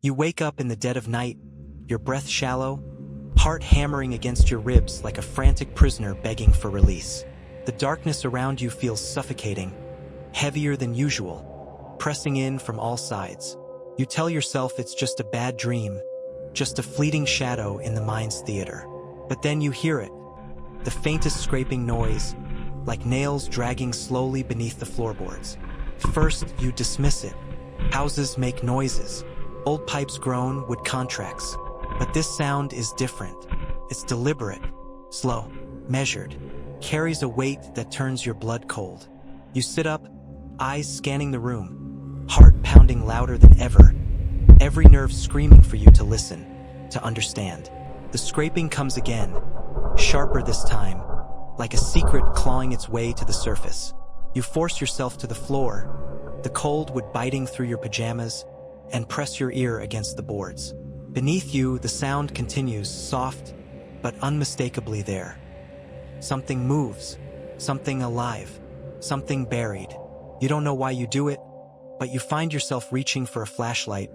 You wake up in the dead of night, your breath shallow, heart hammering against your ribs like a frantic prisoner begging for release. The darkness around you feels suffocating, heavier than usual, pressing in from all sides. You tell yourself it's just a bad dream, just a fleeting shadow in the mind's theater. But then you hear it, the faintest scraping noise, like nails dragging slowly beneath the floorboards. First, you dismiss it. Houses make noises. Old pipes groan, wood contracts. But this sound is different. It's deliberate, slow, measured, carries a weight that turns your blood cold. You sit up, eyes scanning the room, heart pounding louder than ever, every nerve screaming for you to listen, to understand. The scraping comes again, sharper this time, like a secret clawing its way to the surface. You force yourself to the floor, the cold wood biting through your pajamas, and press your ear against the boards. Beneath you, the sound continues, soft, but unmistakably there. Something moves, something alive, something buried. You don't know why you do it, but you find yourself reaching for a flashlight,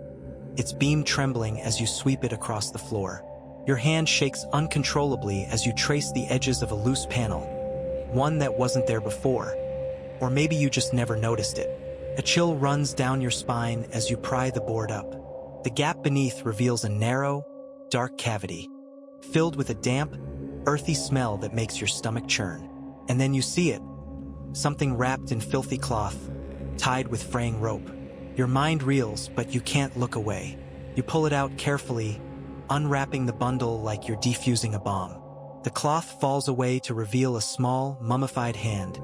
its beam trembling as you sweep it across the floor. Your hand shakes uncontrollably as you trace the edges of a loose panel, one that wasn't there before, or maybe you just never noticed it. A chill runs down your spine as you pry the board up. The gap beneath reveals a narrow, dark cavity, filled with a damp, earthy smell that makes your stomach churn. And then you see it, something wrapped in filthy cloth, tied with fraying rope. Your mind reels, but you can't look away. You pull it out carefully, unwrapping the bundle like you're defusing a bomb. The cloth falls away to reveal a small, mummified hand,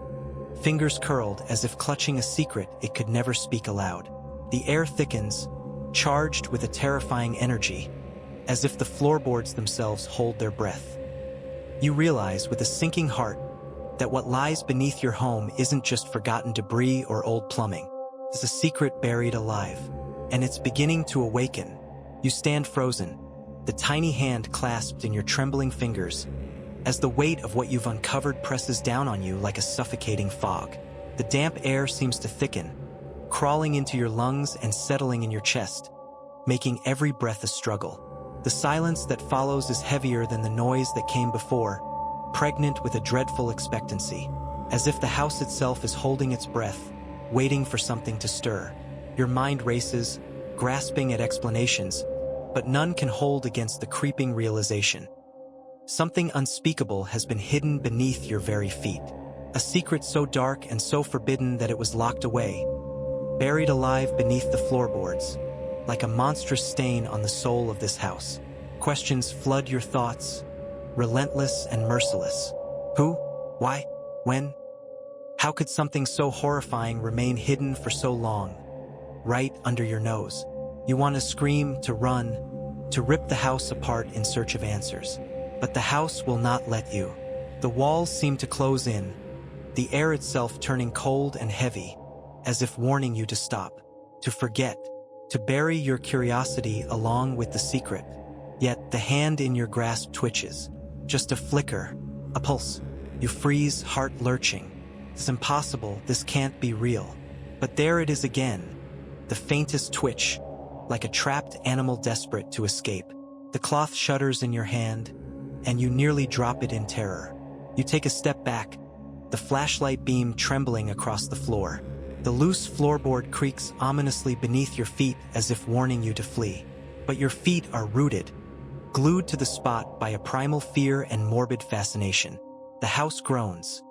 fingers curled as if clutching a secret it could never speak aloud. The air thickens, charged with a terrifying energy, as if the floorboards themselves hold their breath. You realize with a sinking heart that what lies beneath your home isn't just forgotten debris or old plumbing. It's a secret buried alive, and it's beginning to awaken. You stand frozen, the tiny hand clasped in your trembling fingers, as the weight of what you've uncovered presses down on you like a suffocating fog. The damp air seems to thicken, crawling into your lungs and settling in your chest, making every breath a struggle. The silence that follows is heavier than the noise that came before, pregnant with a dreadful expectancy, as if the house itself is holding its breath, waiting for something to stir. Your mind races, grasping at explanations, but none can hold against the creeping realization. Something unspeakable has been hidden beneath your very feet. A secret so dark and so forbidden that it was locked away, buried alive beneath the floorboards, like a monstrous stain on the soul of this house. Questions flood your thoughts, relentless and merciless. Who? Why? When? How could something so horrifying remain hidden for so long, right under your nose? You want to scream, to run, to rip the house apart in search of answers. But the house will not let you. The walls seem to close in, the air itself turning cold and heavy, as if warning you to stop, to forget, to bury your curiosity along with the secret. Yet the hand in your grasp twitches, just a flicker, a pulse. You freeze, heart lurching. It's impossible, this can't be real. But there it is again, the faintest twitch, like a trapped animal desperate to escape. The cloth shudders in your hand, and you nearly drop it in terror. You take a step back, the flashlight beam trembling across the floor. The loose floorboard creaks ominously beneath your feet as if warning you to flee. But your feet are rooted, glued to the spot by a primal fear and morbid fascination. The house groans,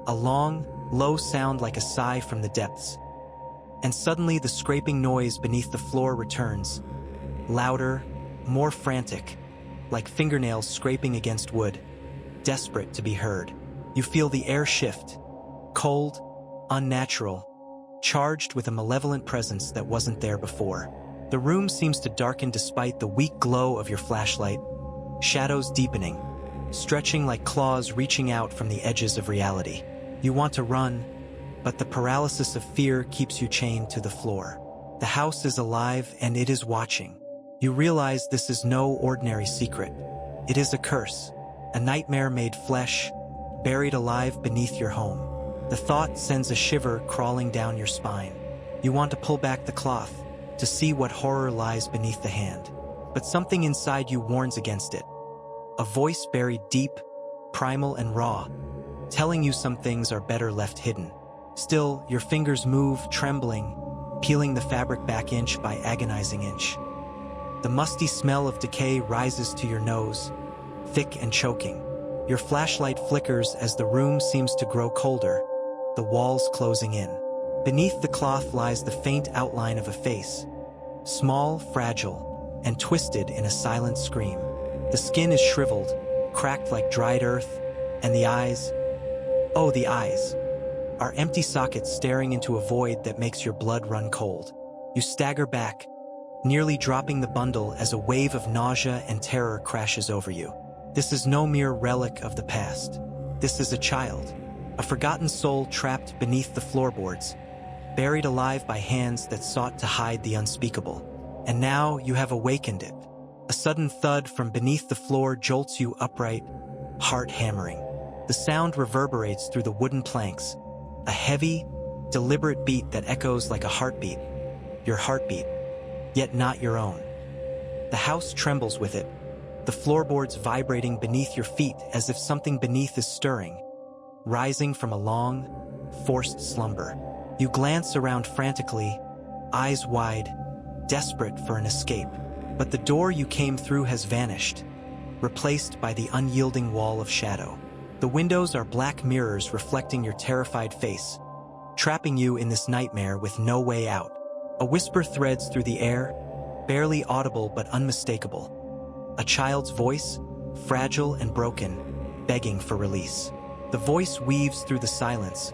a long, low sound like a sigh from the depths. And suddenly the scraping noise beneath the floor returns, louder, more frantic, like fingernails scraping against wood, desperate to be heard. You feel the air shift, cold, unnatural, charged with a malevolent presence that wasn't there before. The room seems to darken despite the weak glow of your flashlight, shadows deepening, stretching like claws reaching out from the edges of reality. You want to run, but the paralysis of fear keeps you chained to the floor. The house is alive and it is watching. You realize this is no ordinary secret. It is a curse, a nightmare made flesh, buried alive beneath your home. The thought sends a shiver crawling down your spine. You want to pull back the cloth, to see what horror lies beneath the hand. But something inside you warns against it. A voice buried deep, primal and raw, telling you some things are better left hidden. Still, your fingers move, trembling, peeling the fabric back inch by agonizing inch. The musty smell of decay rises to your nose, thick and choking. Your flashlight flickers as the room seems to grow colder, the walls closing in. Beneath the cloth lies the faint outline of a face, small, fragile, and twisted in a silent scream. The skin is shriveled, cracked like dried earth, and the eyes, oh, the eyes, are empty sockets staring into a void that makes your blood run cold. You stagger back, nearly dropping the bundle as a wave of nausea and terror crashes over you. This is no mere relic of the past. This is a child, a forgotten soul trapped beneath the floorboards, buried alive by hands that sought to hide the unspeakable. And now you have awakened it. A sudden thud from beneath the floor jolts you upright, heart hammering. The sound reverberates through the wooden planks, a heavy, deliberate beat that echoes like a heartbeat. Your heartbeat, yet not your own. The house trembles with it, the floorboards vibrating beneath your feet as if something beneath is stirring, rising from a long, forced slumber. You glance around frantically, eyes wide, desperate for an escape. But the door you came through has vanished, replaced by the unyielding wall of shadow. The windows are black mirrors reflecting your terrified face, trapping you in this nightmare with no way out. A whisper threads through the air, barely audible but unmistakable. A child's voice, fragile and broken, begging for release. The voice weaves through the silence,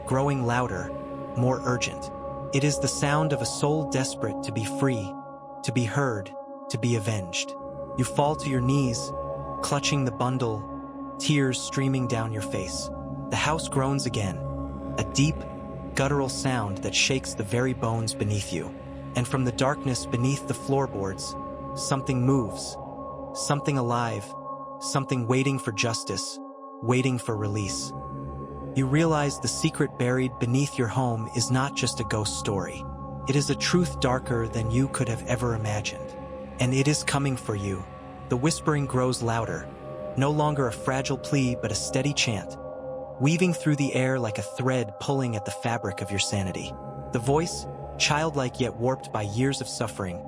growing louder, more urgent. It is the sound of a soul desperate to be free, to be heard, to be avenged. You fall to your knees, clutching the bundle, tears streaming down your face. The house groans again, a deep, guttural sound that shakes the very bones beneath you. And from the darkness beneath the floorboards, something moves, something alive, something waiting for justice, waiting for release. You realize the secret buried beneath your home is not just a ghost story. It is a truth darker than you could have ever imagined. And it is coming for you. The whispering grows louder, no longer a fragile plea but a steady chant, weaving through the air like a thread pulling at the fabric of your sanity. The voice, childlike yet warped by years of suffering,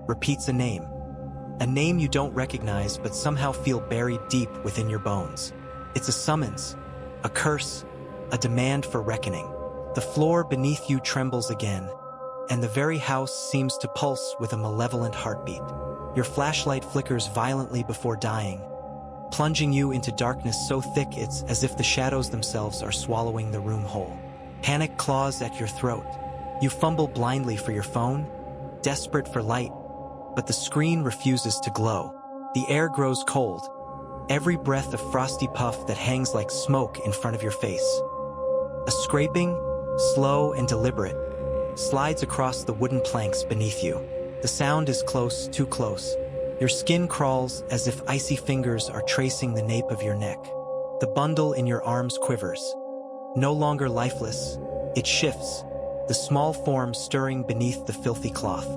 repeats a name you don't recognize but somehow feel buried deep within your bones. It's a summons, a curse, a demand for reckoning. The floor beneath you trembles again, and the very house seems to pulse with a malevolent heartbeat. Your flashlight flickers violently before dying, plunging you into darkness so thick it's as if the shadows themselves are swallowing the room whole. Panic claws at your throat. You fumble blindly for your phone, desperate for light, but the screen refuses to glow. The air grows cold, every breath a frosty puff that hangs like smoke in front of your face. A scraping, slow and deliberate, slides across the wooden planks beneath you. The sound is close, too close. Your skin crawls as if icy fingers are tracing the nape of your neck. The bundle in your arms quivers. No longer lifeless, it shifts, the small form stirring beneath the filthy cloth.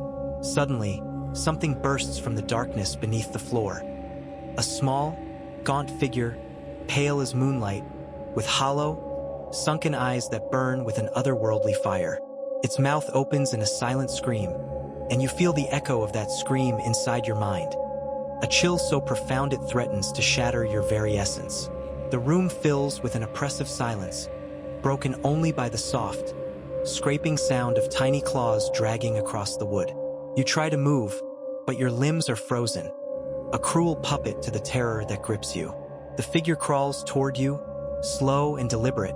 Suddenly, something bursts from the darkness beneath the floor. A small, gaunt figure, pale as moonlight, with hollow, sunken eyes that burn with an otherworldly fire. Its mouth opens in a silent scream, and you feel the echo of that scream inside your mind. A chill so profound it threatens to shatter your very essence. The room fills with an oppressive silence, broken only by the soft, scraping sound of tiny claws dragging across the wood. You try to move, but your limbs are frozen, a cruel puppet to the terror that grips you. The figure crawls toward you, slow and deliberate,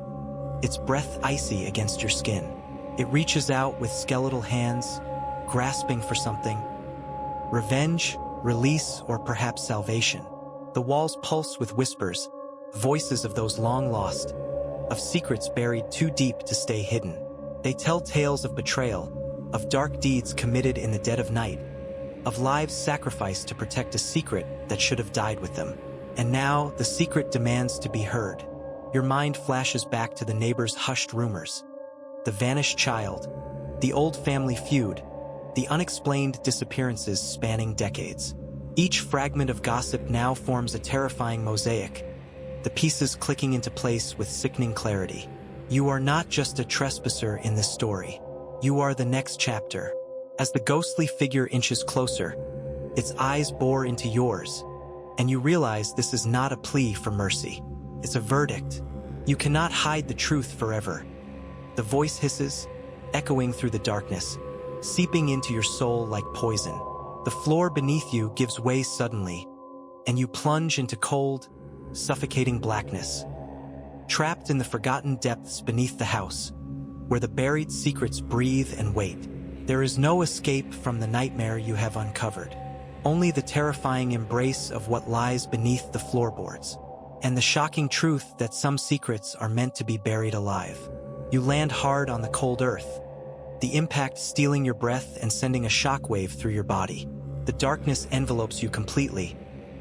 its breath icy against your skin. It reaches out with skeletal hands, grasping for something. Revenge, release, or perhaps salvation. The walls pulse with whispers, voices of those long lost, of secrets buried too deep to stay hidden. They tell tales of betrayal, of dark deeds committed in the dead of night, of lives sacrificed to protect a secret that should have died with them. And now, the secret demands to be heard. Your mind flashes back to the neighbor's hushed rumors, the vanished child, the old family feud, the unexplained disappearances spanning decades. Each fragment of gossip now forms a terrifying mosaic, the pieces clicking into place with sickening clarity. You are not just a trespasser in this story. You are the next chapter. As the ghostly figure inches closer, its eyes bore into yours, and you realize this is not a plea for mercy. It's a verdict. You cannot hide the truth forever. The voice hisses, echoing through the darkness, seeping into your soul like poison. The floor beneath you gives way suddenly, and you plunge into cold, suffocating blackness. Trapped in the forgotten depths beneath the house, where the buried secrets breathe and wait, there is no escape from the nightmare you have uncovered. Only the terrifying embrace of what lies beneath the floorboards, and the shocking truth that some secrets are meant to be buried alive. You land hard on the cold earth, the impact stealing your breath and sending a shockwave through your body. The darkness envelopes you completely,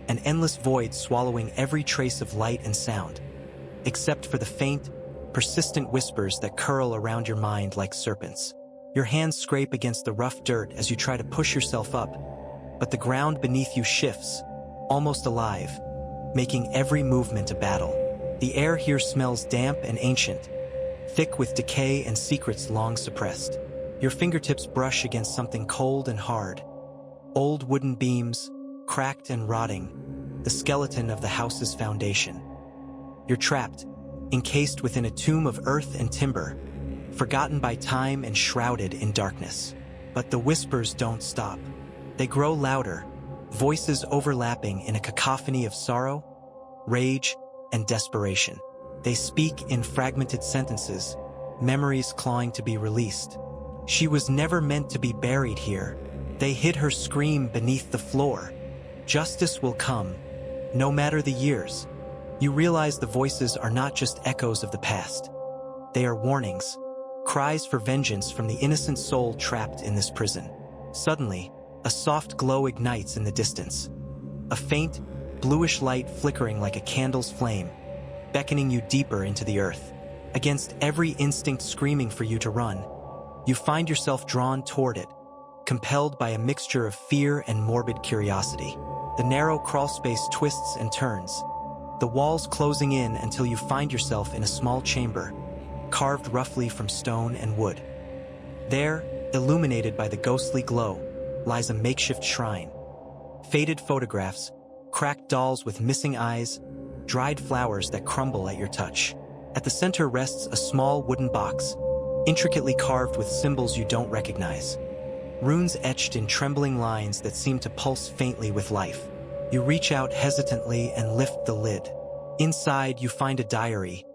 an endless void swallowing every trace of light and sound, except for the faint, persistent whispers that curl around your mind like serpents. Your hands scrape against the rough dirt as you try to push yourself up, but the ground beneath you shifts, almost alive, making every movement a battle. The air here smells damp and ancient, thick with decay and secrets long suppressed. Your fingertips brush against something cold and hard. Old wooden beams, cracked and rotting, the skeleton of the house's foundation. You're trapped, encased within a tomb of earth and timber, forgotten by time and shrouded in darkness. But the whispers don't stop. They grow louder, voices overlapping in a cacophony of sorrow, rage, and desperation. They speak in fragmented sentences, memories clawing to be released. She was never meant to be buried here. They hid her scream beneath the floor. Justice will come, no matter the years. You realize the voices are not just echoes of the past. They are warnings, cries for vengeance from the innocent soul trapped in this prison. Suddenly, a soft glow ignites in the distance. A faint, bluish light flickering like a candle's flame, beckoning you deeper into the earth. Against every instinct screaming for you to run, you find yourself drawn toward it, compelled by a mixture of fear and morbid curiosity. The narrow crawlspace twists and turns, the walls closing in until you find yourself in a small chamber, carved roughly from stone and wood. There, illuminated by the ghostly glow, lies a makeshift shrine. Faded photographs, cracked dolls with missing eyes, dried flowers that crumble at your touch. At the center rests a small wooden box, intricately carved with symbols you don't recognize. Runes etched in trembling lines that seem to pulse faintly with life. You reach out hesitantly and lift the lid. Inside, you find a diary,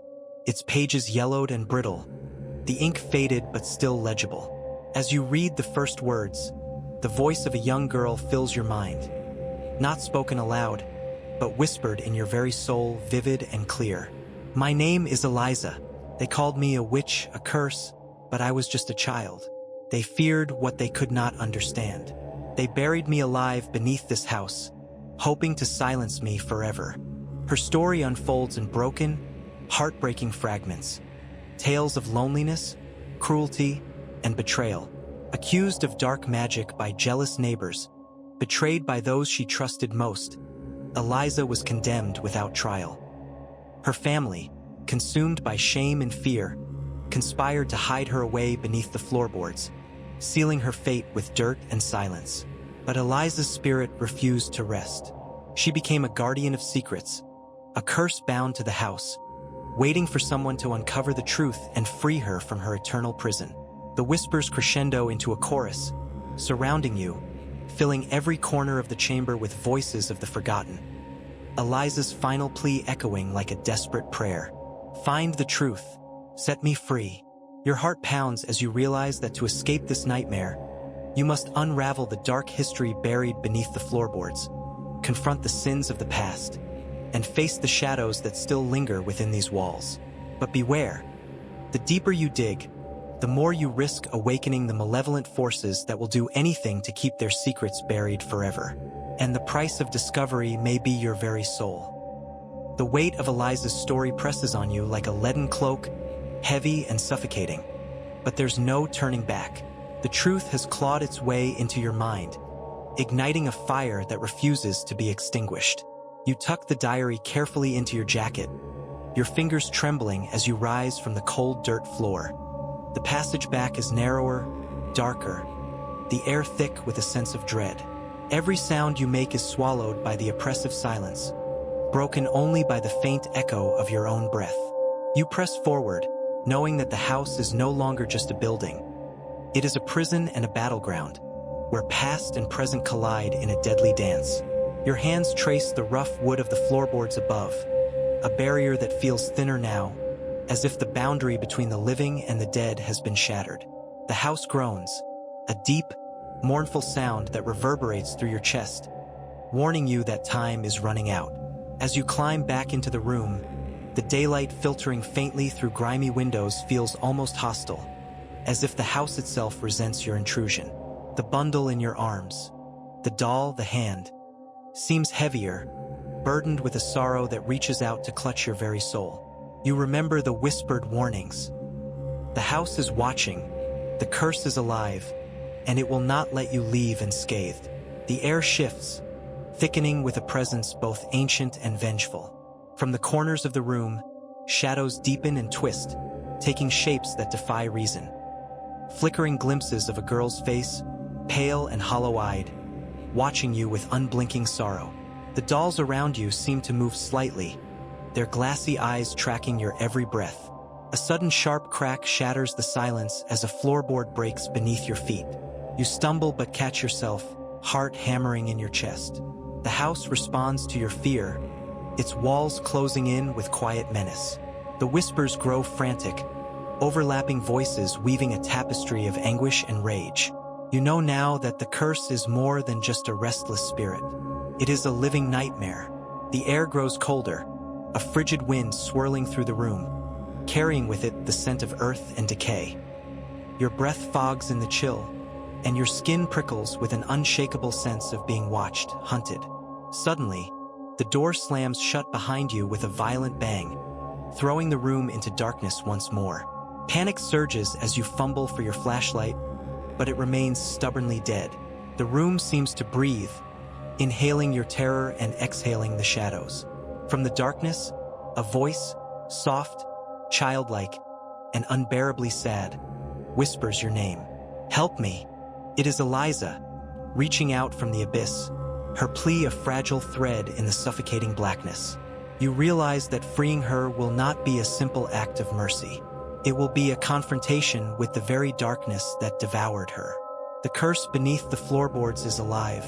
its pages yellowed and brittle, the ink faded but still legible. As you read the first words, the voice of a young girl fills your mind. Not spoken aloud, but whispered in your very soul, vivid and clear. My name is Eliza. They called me a witch, a curse, but I was just a child. They feared what they could not understand. They buried me alive beneath this house, hoping to silence me forever. Her story unfolds in broken, heartbreaking fragments. Tales of loneliness, cruelty, and betrayal. Accused of dark magic by jealous neighbors, betrayed by those she trusted most, Eliza was condemned without trial. Her family, consumed by shame and fear, conspired to hide her away beneath the floorboards, sealing her fate with dirt and silence. But Eliza's spirit refused to rest. She became a guardian of secrets, a curse bound to the house, waiting for someone to uncover the truth and free her from her eternal prison. The whispers crescendo into a chorus, surrounding you, filling every corner of the chamber with voices of the forgotten. Eliza's final plea echoing like a desperate prayer. Find the truth. Set me free. Your heart pounds as you realize that to escape this nightmare, you must unravel the dark history buried beneath the floorboards, confront the sins of the past, and face the shadows that still linger within these walls. But beware. The deeper you dig, the more you risk awakening the malevolent forces that will do anything to keep their secrets buried forever. And the price of discovery may be your very soul. The weight of Eliza's story presses on you like a leaden cloak, heavy and suffocating. But there's no turning back. The truth has clawed its way into your mind, igniting a fire that refuses to be extinguished. You tuck the diary carefully into your jacket, your fingers trembling as you rise from the cold dirt floor. The passage back is narrower, darker, the air thick with a sense of dread. Every sound you make is swallowed by the oppressive silence, broken only by the faint echo of your own breath. You press forward, knowing that the house is no longer just a building. It is a prison and a battleground, where past and present collide in a deadly dance. Your hands trace the rough wood of the floorboards above, a barrier that feels thinner now, as if the boundary between the living and the dead has been shattered. The house groans, a deep, mournful sound that reverberates through your chest, warning you that time is running out. As you climb back into the room, the daylight filtering faintly through grimy windows feels almost hostile, as if the house itself resents your intrusion. The bundle in your arms, the doll, the hand, seems heavier, burdened with a sorrow that reaches out to clutch your very soul. You remember the whispered warnings. The house is watching, the curse is alive, and it will not let you leave unscathed. The air shifts, thickening with a presence both ancient and vengeful. From the corners of the room, shadows deepen and twist, taking shapes that defy reason. Flickering glimpses of a girl's face, pale and hollow-eyed, watching you with unblinking sorrow. The dolls around you seem to move slightly, their glassy eyes tracking your every breath. A sudden sharp crack shatters the silence as a floorboard breaks beneath your feet. You stumble but catch yourself, heart hammering in your chest. The house responds to your fear, its walls closing in with quiet menace. The whispers grow frantic, overlapping voices weaving a tapestry of anguish and rage. You know now that the curse is more than just a restless spirit. It is a living nightmare. The air grows colder, a frigid wind swirling through the room, carrying with it the scent of earth and decay. Your breath fogs in the chill, and your skin prickles with an unshakable sense of being watched, hunted. Suddenly, the door slams shut behind you with a violent bang, throwing the room into darkness once more. Panic surges as you fumble for your flashlight, but it remains stubbornly dead. The room seems to breathe, inhaling your terror and exhaling the shadows. From the darkness, a voice, soft, childlike, and unbearably sad, whispers your name. Help me. It is Eliza, reaching out from the abyss, her plea a fragile thread in the suffocating blackness. You realize that freeing her will not be a simple act of mercy. It will be a confrontation with the very darkness that devoured her. The curse beneath the floorboards is alive,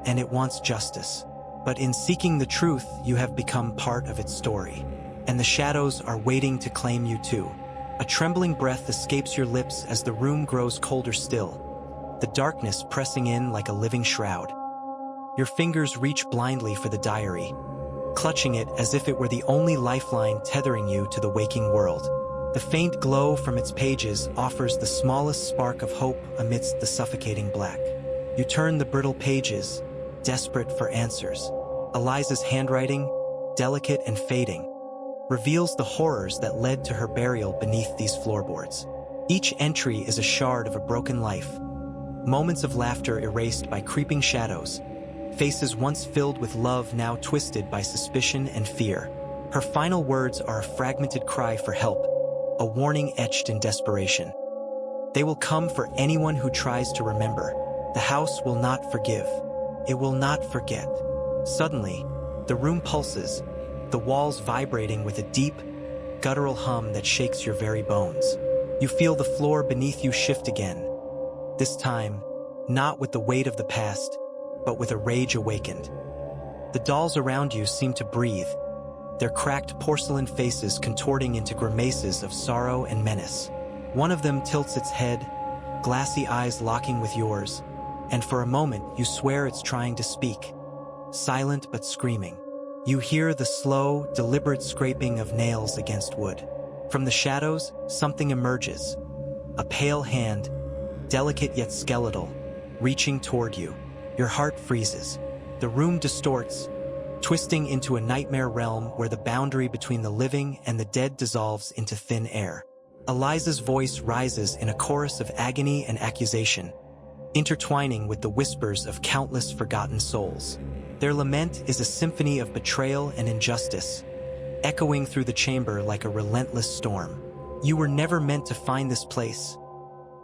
and it wants justice. But in seeking the truth, you have become part of its story, and the shadows are waiting to claim you too. A trembling breath escapes your lips as the room grows colder still, the darkness pressing in like a living shroud. Your fingers reach blindly for the diary, clutching it as if it were the only lifeline tethering you to the waking world. The faint glow from its pages offers the smallest spark of hope amidst the suffocating black. You turn the brittle pages, desperate for answers. Eliza's handwriting, delicate and fading, reveals the horrors that led to her burial beneath these floorboards. Each entry is a shard of a broken life, moments of laughter erased by creeping shadows, faces once filled with love now twisted by suspicion and fear. Her final words are a fragmented cry for help, a warning etched in desperation. They will come for anyone who tries to remember. The house will not forgive. It will not forget. Suddenly, the room pulses, the walls vibrating with a deep, guttural hum that shakes your very bones. You feel the floor beneath you shift again, this time, not with the weight of the past, but with a rage awakened. The dolls around you seem to breathe, their cracked porcelain faces contorting into grimaces of sorrow and menace. One of them tilts its head, glassy eyes locking with yours, and for a moment you swear it's trying to speak, silent but screaming. You hear the slow, deliberate scraping of nails against wood. From the shadows, something emerges, a pale hand, delicate yet skeletal, reaching toward you. Your heart freezes. The room distorts, twisting into a nightmare realm where the boundary between the living and the dead dissolves into thin air. Eliza's voice rises in a chorus of agony and accusation, intertwining with the whispers of countless forgotten souls. Their lament is a symphony of betrayal and injustice, echoing through the chamber like a relentless storm. You were never meant to find this place.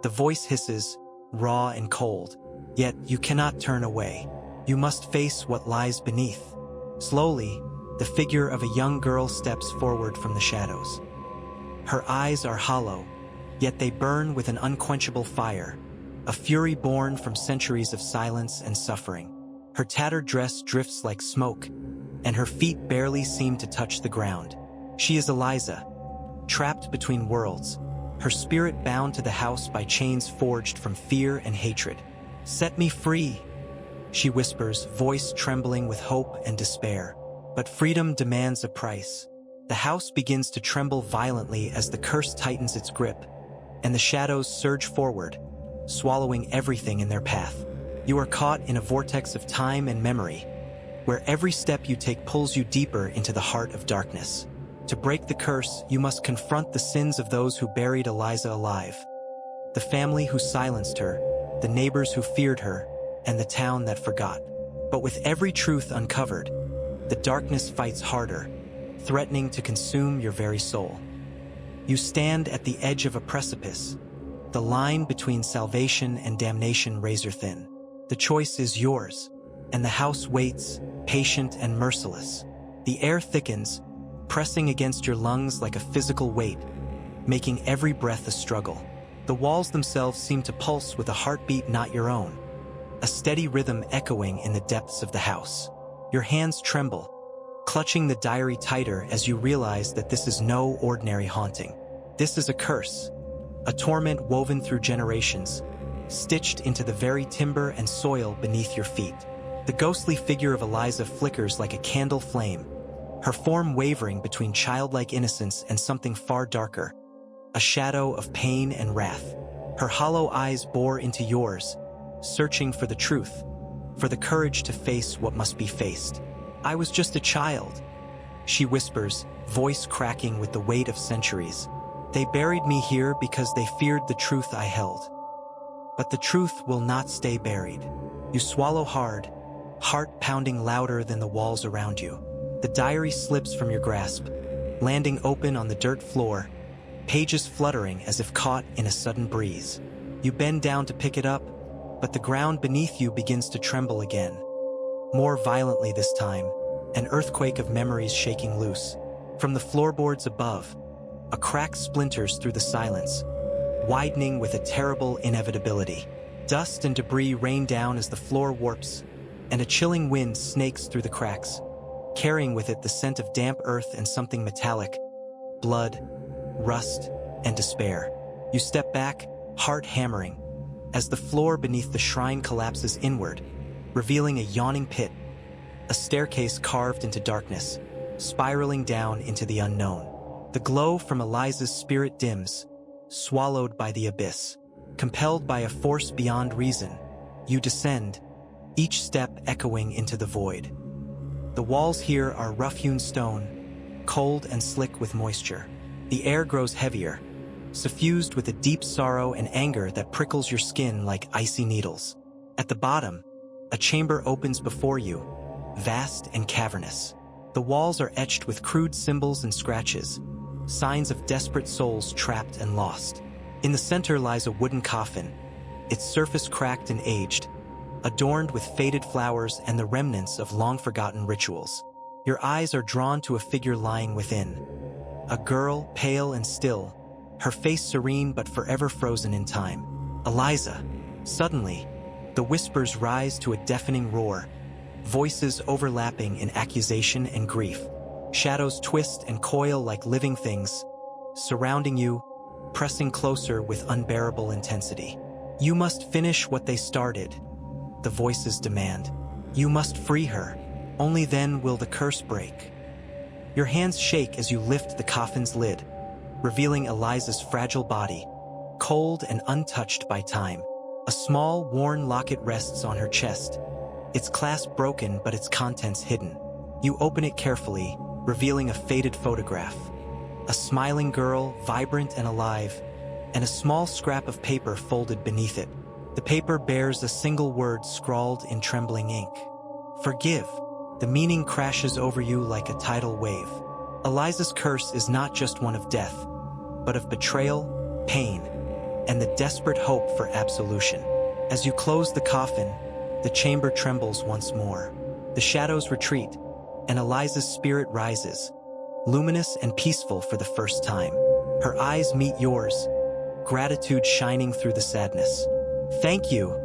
The voice hisses, raw and cold, yet you cannot turn away. You must face what lies beneath. Slowly, the figure of a young girl steps forward from the shadows. Her eyes are hollow, yet they burn with an unquenchable fire, a fury born from centuries of silence and suffering. Her tattered dress drifts like smoke, and her feet barely seem to touch the ground. She is Eliza, trapped between worlds, her spirit bound to the house by chains forged from fear and hatred. "Set me free," she whispers, voice trembling with hope and despair. But freedom demands a price. The house begins to tremble violently as the curse tightens its grip, and the shadows surge forward, swallowing everything in their path. You are caught in a vortex of time and memory, where every step you take pulls you deeper into the heart of darkness. To break the curse, you must confront the sins of those who buried Eliza alive, the family who silenced her, the neighbors who feared her, and the town that forgot. But with every truth uncovered, the darkness fights harder, threatening to consume your very soul. You stand at the edge of a precipice, the line between salvation and damnation razor thin. The choice is yours, and the house waits, patient and merciless. The air thickens, pressing against your lungs like a physical weight, making every breath a struggle. The walls themselves seem to pulse with a heartbeat not your own, a steady rhythm echoing in the depths of the house. Your hands tremble, clutching the diary tighter as you realize that this is no ordinary haunting. This is a curse, a torment woven through generations, stitched into the very timber and soil beneath your feet. The ghostly figure of Eliza flickers like a candle flame, her form wavering between childlike innocence and something far darker, a shadow of pain and wrath. Her hollow eyes bore into yours, searching for the truth, for the courage to face what must be faced. "I was just a child," she whispers, voice cracking with the weight of centuries. "They buried me here because they feared the truth I held. But the truth will not stay buried." You swallow hard, heart pounding louder than the walls around you. The diary slips from your grasp, landing open on the dirt floor, pages fluttering as if caught in a sudden breeze. You bend down to pick it up, but the ground beneath you begins to tremble again. More violently this time, an earthquake of memories shaking loose. From the floorboards above, a crack splinters through the silence, widening with a terrible inevitability. Dust and debris rain down as the floor warps, and a chilling wind snakes through the cracks, carrying with it the scent of damp earth and something metallic, blood, rust, and despair. You step back, heart hammering, as the floor beneath the shrine collapses inward, revealing a yawning pit, a staircase carved into darkness, spiraling down into the unknown. The glow from Eliza's spirit dims, swallowed by the abyss. Compelled by a force beyond reason, you descend, each step echoing into the void. The walls here are rough-hewn stone, cold and slick with moisture. The air grows heavier, suffused with a deep sorrow and anger that prickles your skin like icy needles. At the bottom, a chamber opens before you, vast and cavernous. The walls are etched with crude symbols and scratches, signs of desperate souls trapped and lost. In the center lies a wooden coffin, its surface cracked and aged, adorned with faded flowers and the remnants of long-forgotten rituals. Your eyes are drawn to a figure lying within. A girl, pale and still, her face serene but forever frozen in time. "Eliza!" Suddenly, the whispers rise to a deafening roar, voices overlapping in accusation and grief. Shadows twist and coil like living things, surrounding you, pressing closer with unbearable intensity. "You must finish what they started," the voices demand. "You must free her. Only then will the curse break." Your hands shake as you lift the coffin's lid, revealing Eliza's fragile body, cold and untouched by time. A small, worn locket rests on her chest, its clasp broken but its contents hidden. You open it carefully, revealing a faded photograph. A smiling girl, vibrant and alive, and a small scrap of paper folded beneath it. The paper bears a single word scrawled in trembling ink. Forgive. The meaning crashes over you like a tidal wave. Eliza's curse is not just one of death, but of betrayal, pain, and the desperate hope for absolution. As you close the coffin, the chamber trembles once more. The shadows retreat, and Eliza's spirit rises, luminous and peaceful for the first time. Her eyes meet yours, gratitude shining through the sadness. "Thank you,"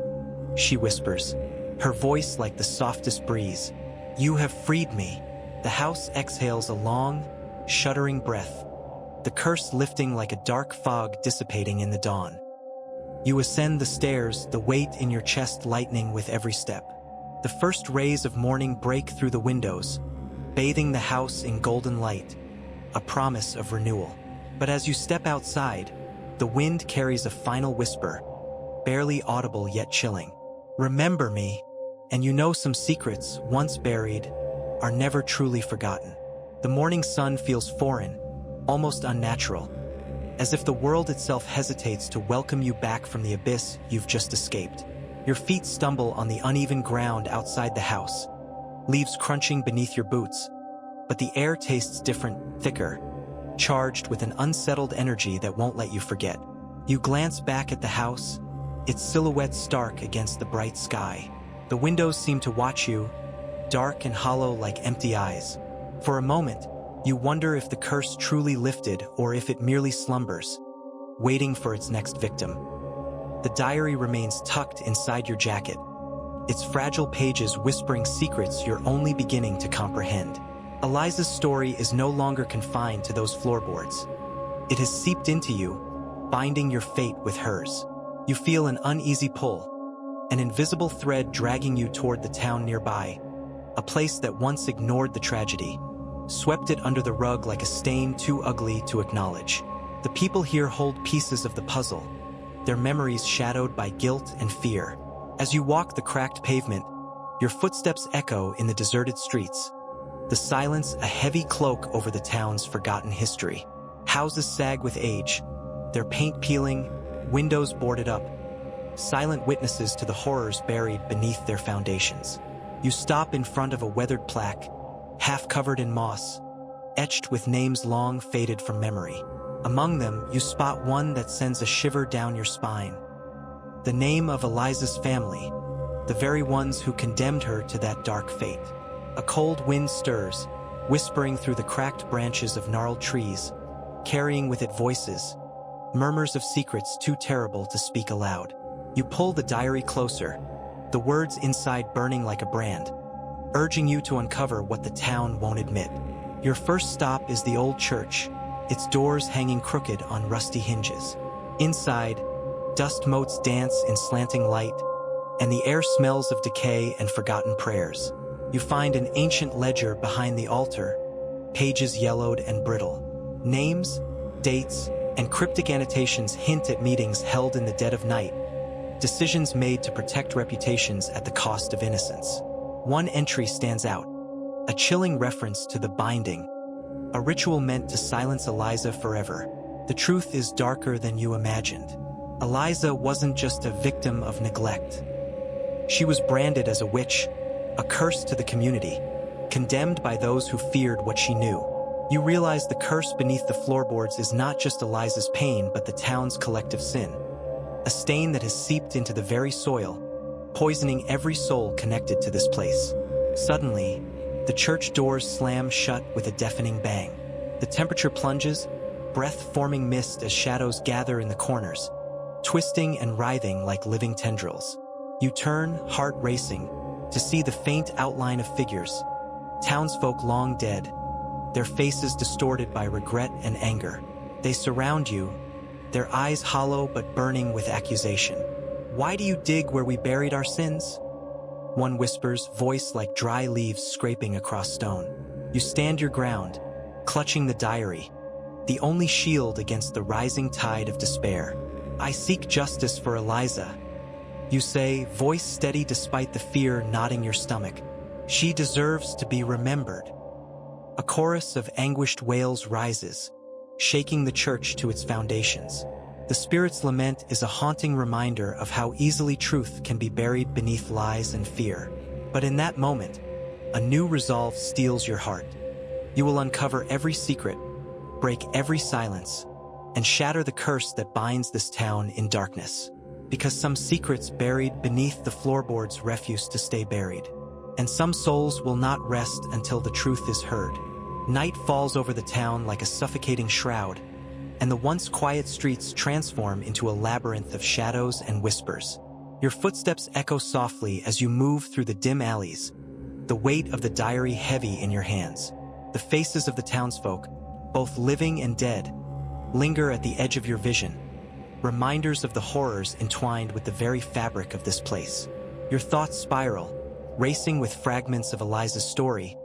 she whispers, her voice like the softest breeze. "You have freed me." The house exhales a long, shuddering breath, the curse lifting like a dark fog dissipating in the dawn. You ascend the stairs, the weight in your chest lightening with every step. The first rays of morning break through the windows, bathing the house in golden light, a promise of renewal. But as you step outside, the wind carries a final whisper, barely audible yet chilling. "Remember me," and you know some secrets, once buried, are never truly forgotten. The morning sun feels foreign, almost unnatural, as if the world itself hesitates to welcome you back from the abyss you've just escaped. Your feet stumble on the uneven ground outside the house, leaves crunching beneath your boots, but the air tastes different, thicker, charged with an unsettled energy that won't let you forget. You glance back at the house, its silhouette stark against the bright sky. The windows seem to watch you, dark and hollow like empty eyes. For a moment, you wonder if the curse truly lifted or if it merely slumbers, waiting for its next victim. The diary remains tucked inside your jacket, its fragile pages whispering secrets you're only beginning to comprehend. Eliza's story is no longer confined to those floorboards. It has seeped into you, binding your fate with hers. You feel an uneasy pull, an invisible thread dragging you toward the town nearby, a place that once ignored the tragedy, swept it under the rug like a stain too ugly to acknowledge. The people here hold pieces of the puzzle, their memories shadowed by guilt and fear. As you walk the cracked pavement, your footsteps echo in the deserted streets, the silence a heavy cloak over the town's forgotten history. Houses sag with age, their paint peeling, windows boarded up, silent witnesses to the horrors buried beneath their foundations. You stop in front of a weathered plaque, half covered in moss, etched with names long faded from memory. Among them, you spot one that sends a shiver down your spine. The name of Eliza's family, the very ones who condemned her to that dark fate. A cold wind stirs, whispering through the cracked branches of gnarled trees, carrying with it voices, murmurs of secrets too terrible to speak aloud. You pull the diary closer, the words inside burning like a brand, urging you to uncover what the town won't admit. Your first stop is the old church, its doors hanging crooked on rusty hinges. Inside, dust motes dance in slanting light, and the air smells of decay and forgotten prayers. You find an ancient ledger behind the altar, pages yellowed and brittle. Names, dates, and cryptic annotations hint at meetings held in the dead of night, decisions made to protect reputations at the cost of innocence. One entry stands out, a chilling reference to the binding, a ritual meant to silence Eliza forever. The truth is darker than you imagined. Eliza wasn't just a victim of neglect. She was branded as a witch, a curse to the community, condemned by those who feared what she knew. You realize the curse beneath the floorboards is not just Eliza's pain, but the town's collective sin, a stain that has seeped into the very soil, poisoning every soul connected to this place. Suddenly, the church doors slam shut with a deafening bang. The temperature plunges, breath-forming mist as shadows gather in the corners, twisting and writhing like living tendrils. You turn, heart racing, to see the faint outline of figures, townsfolk long dead, their faces distorted by regret and anger. They surround you, their eyes hollow but burning with accusation. "Why do you dig where we buried our sins?" One whispers, voice like dry leaves scraping across stone. You stand your ground, clutching the diary, the only shield against the rising tide of despair. "I seek justice for Eliza," you say, voice steady despite the fear knotting your stomach. "She deserves to be remembered." A chorus of anguished wails rises, shaking the church to its foundations. The spirit's lament is a haunting reminder of how easily truth can be buried beneath lies and fear. But in that moment, a new resolve steals your heart. You will uncover every secret, break every silence, and shatter the curse that binds this town in darkness. Because some secrets buried beneath the floorboards refuse to stay buried. And some souls will not rest until the truth is heard. Night falls over the town like a suffocating shroud, and the once quiet streets transform into a labyrinth of shadows and whispers. Your footsteps echo softly as you move through the dim alleys, the weight of the diary heavy in your hands. The faces of the townsfolk, both living and dead, linger at the edge of your vision, reminders of the horrors entwined with the very fabric of this place. Your thoughts spiral, racing with fragments of Eliza's story,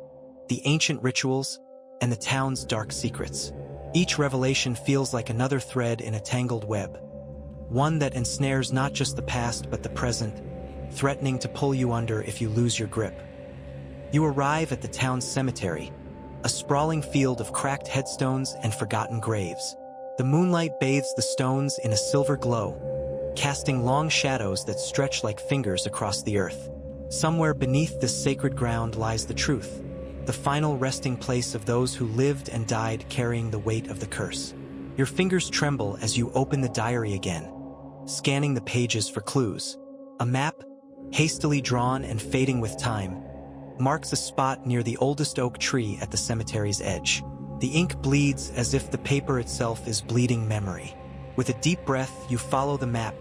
the ancient rituals, and the town's dark secrets. Each revelation feels like another thread in a tangled web, one that ensnares not just the past but the present, threatening to pull you under if you lose your grip. You arrive at the town's cemetery, a sprawling field of cracked headstones and forgotten graves. The moonlight bathes the stones in a silver glow, casting long shadows that stretch like fingers across the earth. Somewhere beneath this sacred ground lies the truth, the final resting place of those who lived and died carrying the weight of the curse. Your fingers tremble as you open the diary again, scanning the pages for clues. A map, hastily drawn and fading with time, marks a spot near the oldest oak tree at the cemetery's edge. The ink bleeds as if the paper itself is bleeding memory. With a deep breath, you follow the map,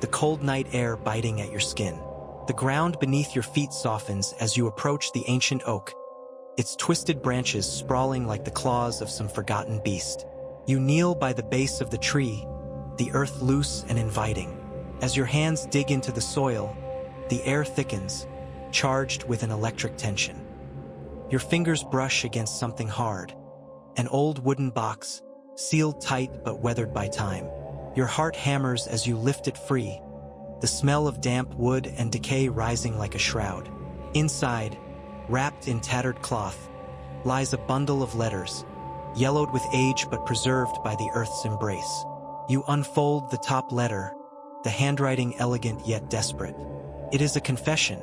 the cold night air biting at your skin. The ground beneath your feet softens as you approach the ancient oak, its twisted branches sprawling like the claws of some forgotten beast. You kneel by the base of the tree, the earth loose and inviting. As your hands dig into the soil, the air thickens, charged with an electric tension. Your fingers brush against something hard, an old wooden box, sealed tight but weathered by time. Your heart hammers as you lift it free, the smell of damp wood and decay rising like a shroud. Inside, wrapped in tattered cloth, lies a bundle of letters, yellowed with age but preserved by the earth's embrace. You unfold the top letter, the handwriting elegant yet desperate. It is a confession,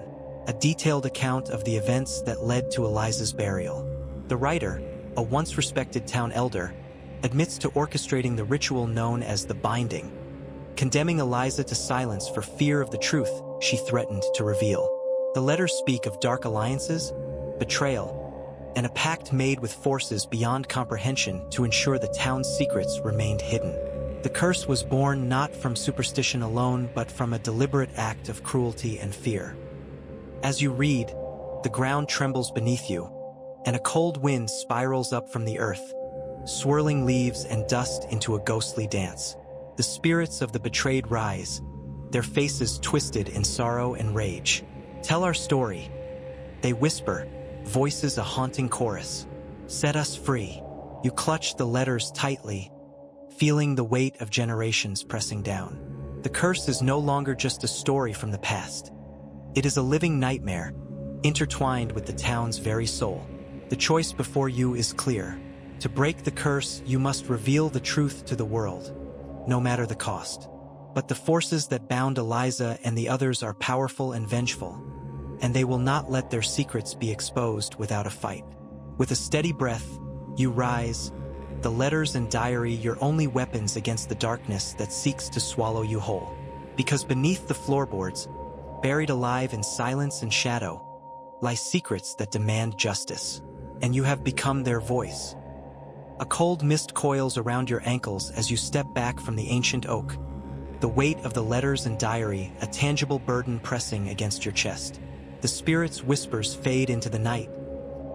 a detailed account of the events that led to Eliza's burial. The writer, a once respected town elder, admits to orchestrating the ritual known as the binding, condemning Eliza to silence for fear of the truth she threatened to reveal. The letters speak of dark alliances, betrayal, and a pact made with forces beyond comprehension to ensure the town's secrets remained hidden. The curse was born not from superstition alone, but from a deliberate act of cruelty and fear. As you read, the ground trembles beneath you, and a cold wind spirals up from the earth, swirling leaves and dust into a ghostly dance. The spirits of the betrayed rise, their faces twisted in sorrow and rage. Tell our story, they whisper, voices a haunting chorus. Set us free. You clutch the letters tightly, feeling the weight of generations pressing down. The curse is no longer just a story from the past. It is a living nightmare, intertwined with the town's very soul. The choice before you is clear. To break the curse, you must reveal the truth to the world, no matter the cost. But the forces that bound Eliza and the others are powerful and vengeful, and they will not let their secrets be exposed without a fight. With a steady breath, you rise, the letters and diary your only weapons against the darkness that seeks to swallow you whole. Because beneath the floorboards, buried alive in silence and shadow, lie secrets that demand justice, and you have become their voice. A cold mist coils around your ankles as you step back from the ancient oak, the weight of the letters and diary a tangible burden pressing against your chest. The spirit's whispers fade into the night,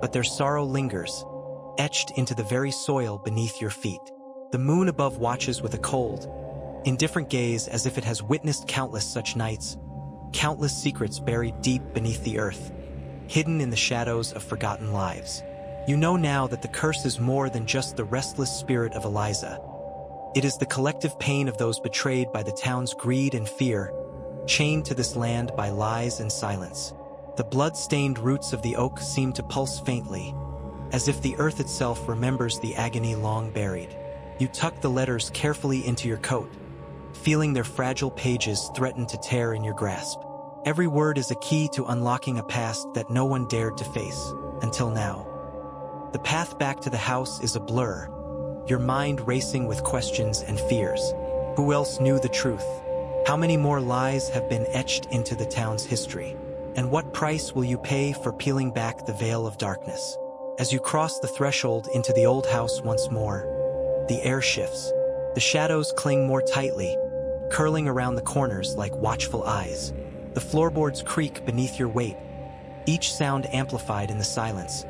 but their sorrow lingers, etched into the very soil beneath your feet. The moon above watches with a cold, indifferent gaze as if it has witnessed countless such nights, countless secrets buried deep beneath the earth, hidden in the shadows of forgotten lives. You know now that the curse is more than just the restless spirit of Eliza. It is the collective pain of those betrayed by the town's greed and fear, chained to this land by lies and silence. The blood-stained roots of the oak seem to pulse faintly, as if the earth itself remembers the agony long buried. You tuck the letters carefully into your coat, feeling their fragile pages threaten to tear in your grasp. Every word is a key to unlocking a past that no one dared to face, until now. The path back to the house is a blur, your mind racing with questions and fears. Who else knew the truth? How many more lies have been etched into the town's history? And what price will you pay for peeling back the veil of darkness? As you cross the threshold into the old house once more, the air shifts. The shadows cling more tightly, curling around the corners like watchful eyes. The floorboards creak beneath your weight, each sound amplified in the silence,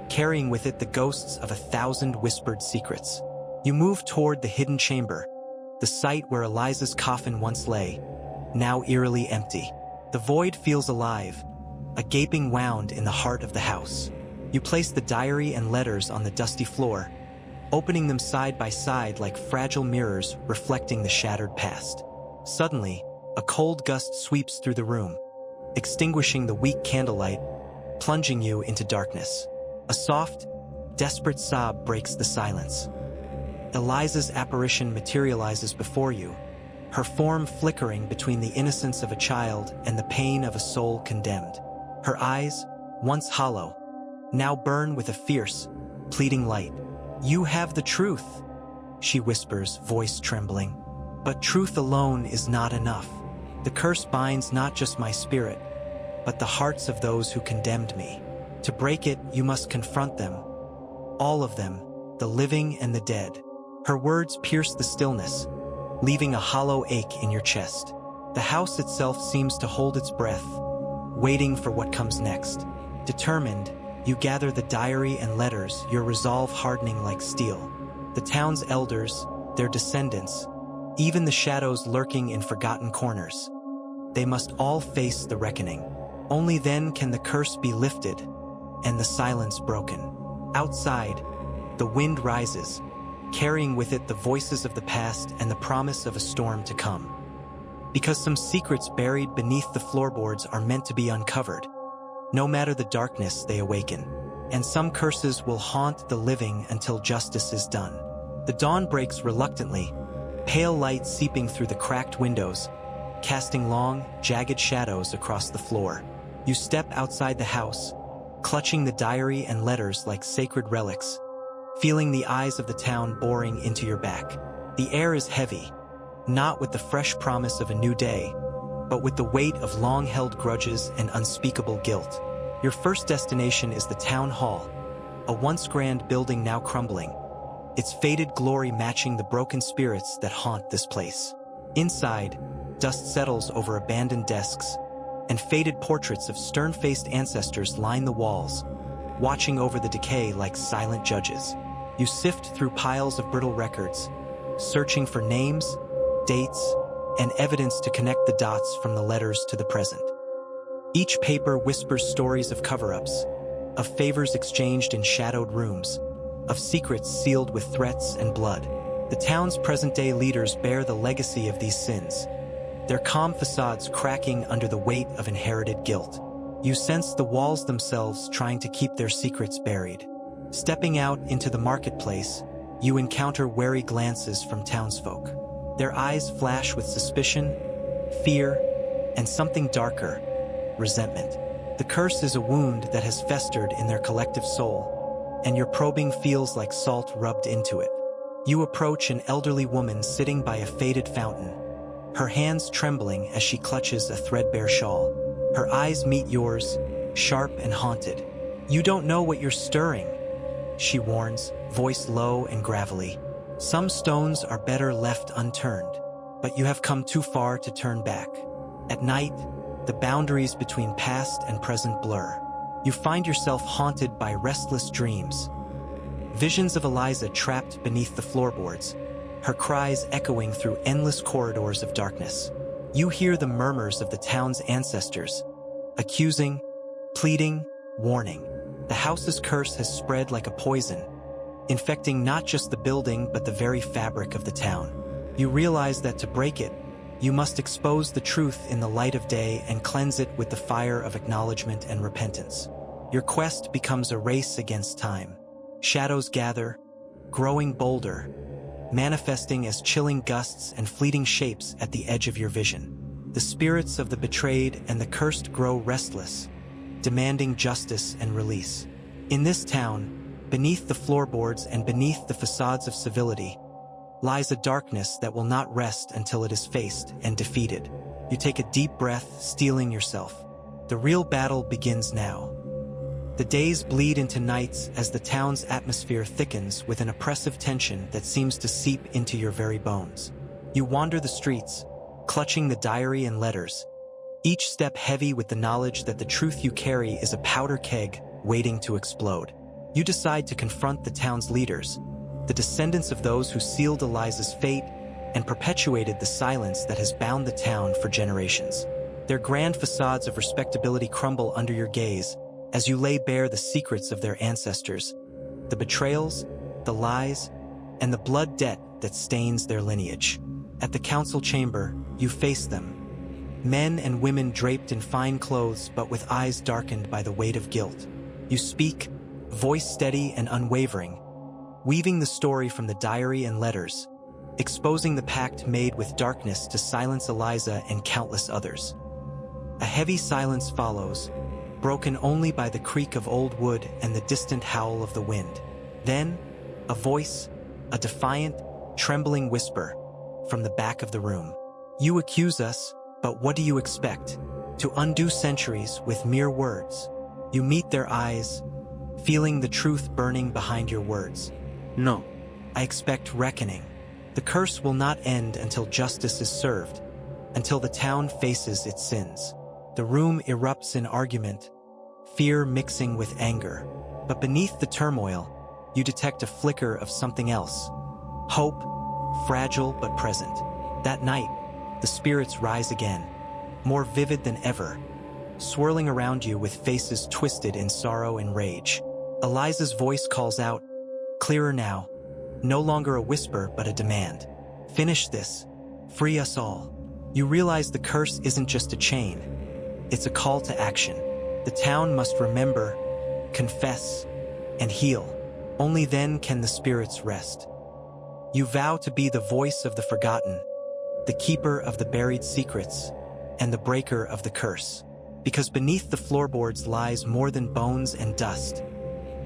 carrying with it the ghosts of 1,000 whispered secrets. You move toward the hidden chamber, the site where Eliza's coffin once lay, now eerily empty. The void feels alive, a gaping wound in the heart of the house. You place the diary and letters on the dusty floor, opening them side by side like fragile mirrors reflecting the shattered past. Suddenly, a cold gust sweeps through the room, extinguishing the weak candlelight, plunging you into darkness. A soft, desperate sob breaks the silence. Eliza's apparition materializes before you, her form flickering between the innocence of a child and the pain of a soul condemned. Her eyes, once hollow, now burn with a fierce, pleading light. "You have the truth," she whispers, voice trembling. "But truth alone is not enough. The curse binds not just my spirit, but the hearts of those who condemned me. To break it, you must confront them. All of them, the living and the dead." Her words pierce the stillness, leaving a hollow ache in your chest. The house itself seems to hold its breath, waiting for what comes next. Determined, you gather the diary and letters, your resolve hardening like steel. The town's elders, their descendants, even the shadows lurking in forgotten corners. They must all face the reckoning. Only then can the curse be lifted and the silence broken. Outside, the wind rises, carrying with it the voices of the past and the promise of a storm to come. Because some secrets buried beneath the floorboards are meant to be uncovered, no matter the darkness they awaken. And some curses will haunt the living until justice is done. The dawn breaks reluctantly, pale light seeping through the cracked windows, casting long, jagged shadows across the floor. You step outside the house, clutching the diary and letters like sacred relics, feeling the eyes of the town boring into your back. The air is heavy, not with the fresh promise of a new day, but with the weight of long-held grudges and unspeakable guilt. Your first destination is the town hall, a once grand building now crumbling, its faded glory matching the broken spirits that haunt this place. Inside, dust settles over abandoned desks, and faded portraits of stern-faced ancestors line the walls, watching over the decay like silent judges. You sift through piles of brittle records, searching for names, dates, and evidence to connect the dots from the letters to the present. Each paper whispers stories of cover-ups, of favors exchanged in shadowed rooms, of secrets sealed with threats and blood. The town's present-day leaders bear the legacy of these sins, their calm facades cracking under the weight of inherited guilt. You sense the walls themselves trying to keep their secrets buried. Stepping out into the marketplace, you encounter wary glances from townsfolk. Their eyes flash with suspicion, fear, and something darker, resentment. The curse is a wound that has festered in their collective soul, and your probing feels like salt rubbed into it. You approach an elderly woman sitting by a faded fountain, her hands trembling as she clutches a threadbare shawl. Her eyes meet yours, sharp and haunted. "You don't know what you're stirring," she warns, voice low and gravelly. "Some stones are better left unturned, but you have come too far to turn back." At night, the boundaries between past and present blur. You find yourself haunted by restless dreams. Visions of Eliza trapped beneath the floorboards, her cries echoing through endless corridors of darkness. You hear the murmurs of the town's ancestors, accusing, pleading, warning. The house's curse has spread like a poison, infecting not just the building but the very fabric of the town. You realize that to break it, you must expose the truth in the light of day and cleanse it with the fire of acknowledgement and repentance. Your quest becomes a race against time. Shadows gather, growing bolder, manifesting as chilling gusts and fleeting shapes at the edge of your vision. The spirits of the betrayed and the cursed grow restless, demanding justice and release. In this town, beneath the floorboards and beneath the facades of civility, lies a darkness that will not rest until it is faced and defeated. You take a deep breath, steeling yourself. The real battle begins now. The days bleed into nights as the town's atmosphere thickens with an oppressive tension that seems to seep into your very bones. You wander the streets, clutching the diary and letters, each step heavy with the knowledge that the truth you carry is a powder keg waiting to explode. You decide to confront the town's leaders, the descendants of those who sealed Eliza's fate and perpetuated the silence that has bound the town for generations. Their grand facades of respectability crumble under your gaze as you lay bare the secrets of their ancestors, the betrayals, the lies, and the blood debt that stains their lineage. At the council chamber, you face them, men and women draped in fine clothes but with eyes darkened by the weight of guilt. You speak, voice steady and unwavering, weaving the story from the diary and letters, exposing the pact made with darkness to silence Eliza and countless others. A heavy silence follows, broken only by the creak of old wood and the distant howl of the wind. Then, a voice, a defiant, trembling whisper, from the back of the room. You accuse us, but what do you expect? To undo centuries with mere words. You meet their eyes, feeling the truth burning behind your words. No, I expect reckoning. The curse will not end until justice is served, until the town faces its sins. The room erupts in argument, fear mixing with anger. But beneath the turmoil, you detect a flicker of something else. Hope, fragile but present. That night, the spirits rise again, more vivid than ever, swirling around you with faces twisted in sorrow and rage. Eliza's voice calls out, clearer now, no longer a whisper but a demand. Finish this. Free us all. You realize the curse isn't just a chain. It's a call to action. The town must remember, confess, and heal. Only then can the spirits rest. You vow to be the voice of the forgotten, the keeper of the buried secrets, and the breaker of the curse. Because beneath the floorboards lies more than bones and dust.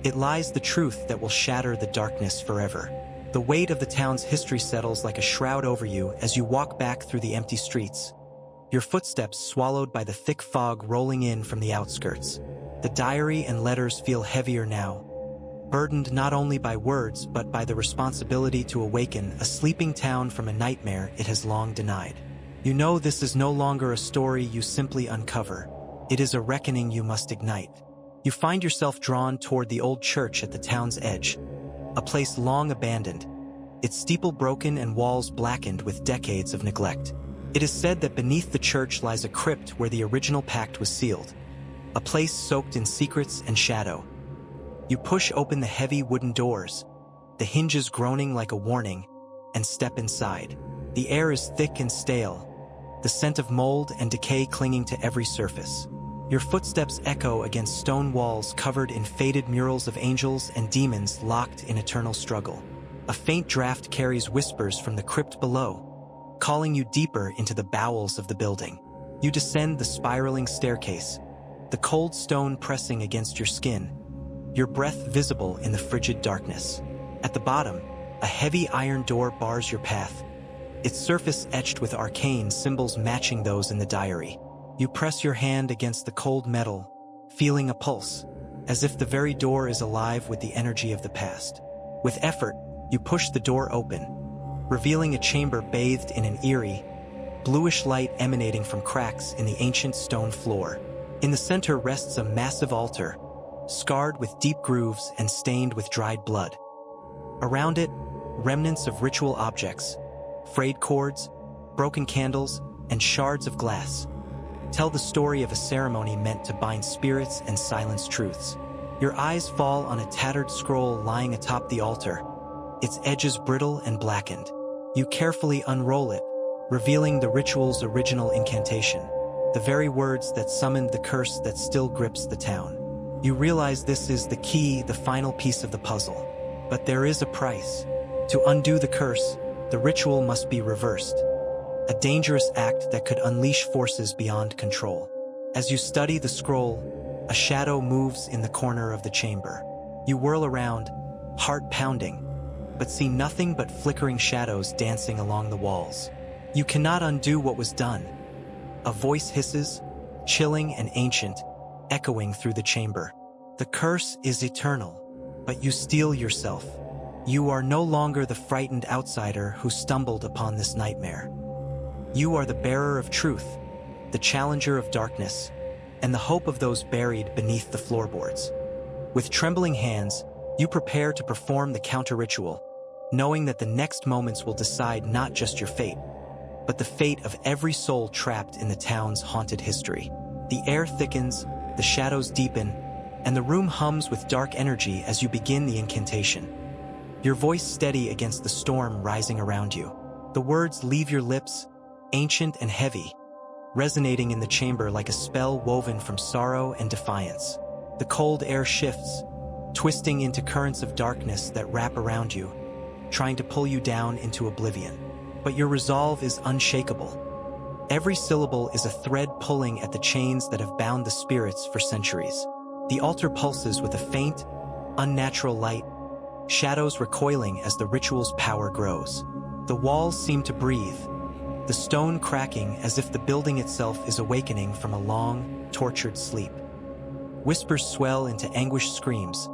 It lies the truth that will shatter the darkness forever. The weight of the town's history settles like a shroud over you as you walk back through the empty streets, your footsteps swallowed by the thick fog rolling in from the outskirts. The diary and letters feel heavier now, burdened not only by words but by the responsibility to awaken a sleeping town from a nightmare it has long denied. You know this is no longer a story you simply uncover. It is a reckoning you must ignite. You find yourself drawn toward the old church at the town's edge, a place long abandoned, its steeple broken and walls blackened with decades of neglect. It is said that beneath the church lies a crypt where the original pact was sealed, a place soaked in secrets and shadow. You push open the heavy wooden doors, the hinges groaning like a warning, and step inside. The air is thick and stale, the scent of mold and decay clinging to every surface. Your footsteps echo against stone walls covered in faded murals of angels and demons locked in eternal struggle. A faint draft carries whispers from the crypt below, calling you deeper into the bowels of the building. You descend the spiraling staircase, the cold stone pressing against your skin, your breath visible in the frigid darkness. At the bottom, a heavy iron door bars your path, its surface etched with arcane symbols matching those in the diary. You press your hand against the cold metal, feeling a pulse, as if the very door is alive with the energy of the past. With effort, you push the door open, revealing a chamber bathed in an eerie, bluish light emanating from cracks in the ancient stone floor. In the center rests a massive altar, scarred with deep grooves and stained with dried blood. Around it, remnants of ritual objects, frayed cords, broken candles, and shards of glass tell the story of a ceremony meant to bind spirits and silence truths. Your eyes fall on a tattered scroll lying atop the altar, its edges brittle and blackened. You carefully unroll it, revealing the ritual's original incantation, the very words that summoned the curse that still grips the town. You realize this is the key, the final piece of the puzzle. But there is a price. To undo the curse, the ritual must be reversed, a dangerous act that could unleash forces beyond control. As you study the scroll, a shadow moves in the corner of the chamber. You whirl around, heart pounding, but see nothing but flickering shadows dancing along the walls. You cannot undo what was done. A voice hisses, chilling and ancient, echoing through the chamber. The curse is eternal, but you steel yourself. You are no longer the frightened outsider who stumbled upon this nightmare. You are the bearer of truth, the challenger of darkness, and the hope of those buried beneath the floorboards. With trembling hands, you prepare to perform the counter-ritual, knowing that the next moments will decide not just your fate, but the fate of every soul trapped in the town's haunted history. The air thickens, the shadows deepen, and the room hums with dark energy as you begin the incantation. Your voice steady against the storm rising around you. The words leave your lips, ancient and heavy, resonating in the chamber like a spell woven from sorrow and defiance. The cold air shifts, twisting into currents of darkness that wrap around you, trying to pull you down into oblivion. But your resolve is unshakable. Every syllable is a thread pulling at the chains that have bound the spirits for centuries. The altar pulses with a faint, unnatural light, shadows recoiling as the ritual's power grows. The walls seem to breathe, the stone cracking as if the building itself is awakening from a long, tortured sleep. Whispers swell into anguished screams,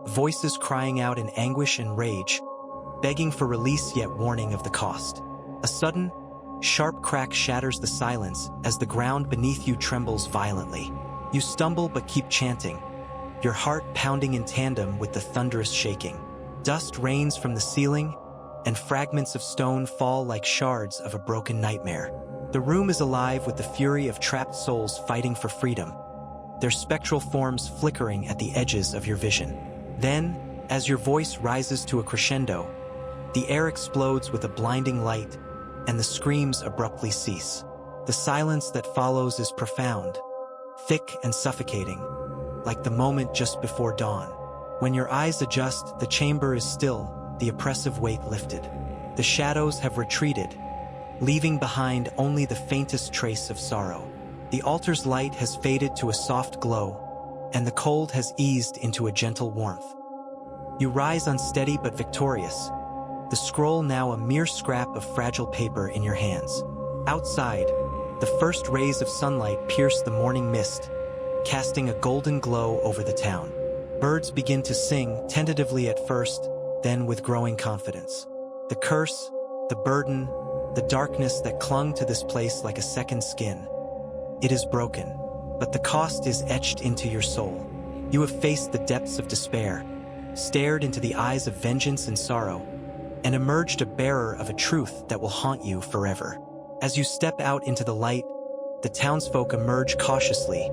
voices crying out in anguish and rage, begging for release yet warning of the cost. A sudden, sharp crack shatters the silence as the ground beneath you trembles violently. You stumble but keep chanting, your heart pounding in tandem with the thunderous shaking. Dust rains from the ceiling, and fragments of stone fall like shards of a broken nightmare. The room is alive with the fury of trapped souls fighting for freedom, their spectral forms flickering at the edges of your vision. Then, as your voice rises to a crescendo, the air explodes with a blinding light, and the screams abruptly cease. The silence that follows is profound, thick and suffocating, like the moment just before dawn. When your eyes adjust, the chamber is still, the oppressive weight lifted. The shadows have retreated, leaving behind only the faintest trace of sorrow. The altar's light has faded to a soft glow, and the cold has eased into a gentle warmth. You rise unsteady but victorious, the scroll now a mere scrap of fragile paper in your hands. Outside, the first rays of sunlight pierce the morning mist, casting a golden glow over the town. Birds begin to sing, tentatively at first, then with growing confidence. The curse, the burden, the darkness that clung to this place like a second skin. It is broken, but the cost is etched into your soul. You have faced the depths of despair, stared into the eyes of vengeance and sorrow, and emerged a bearer of a truth that will haunt you forever. As you step out into the light, the townsfolk emerge cautiously,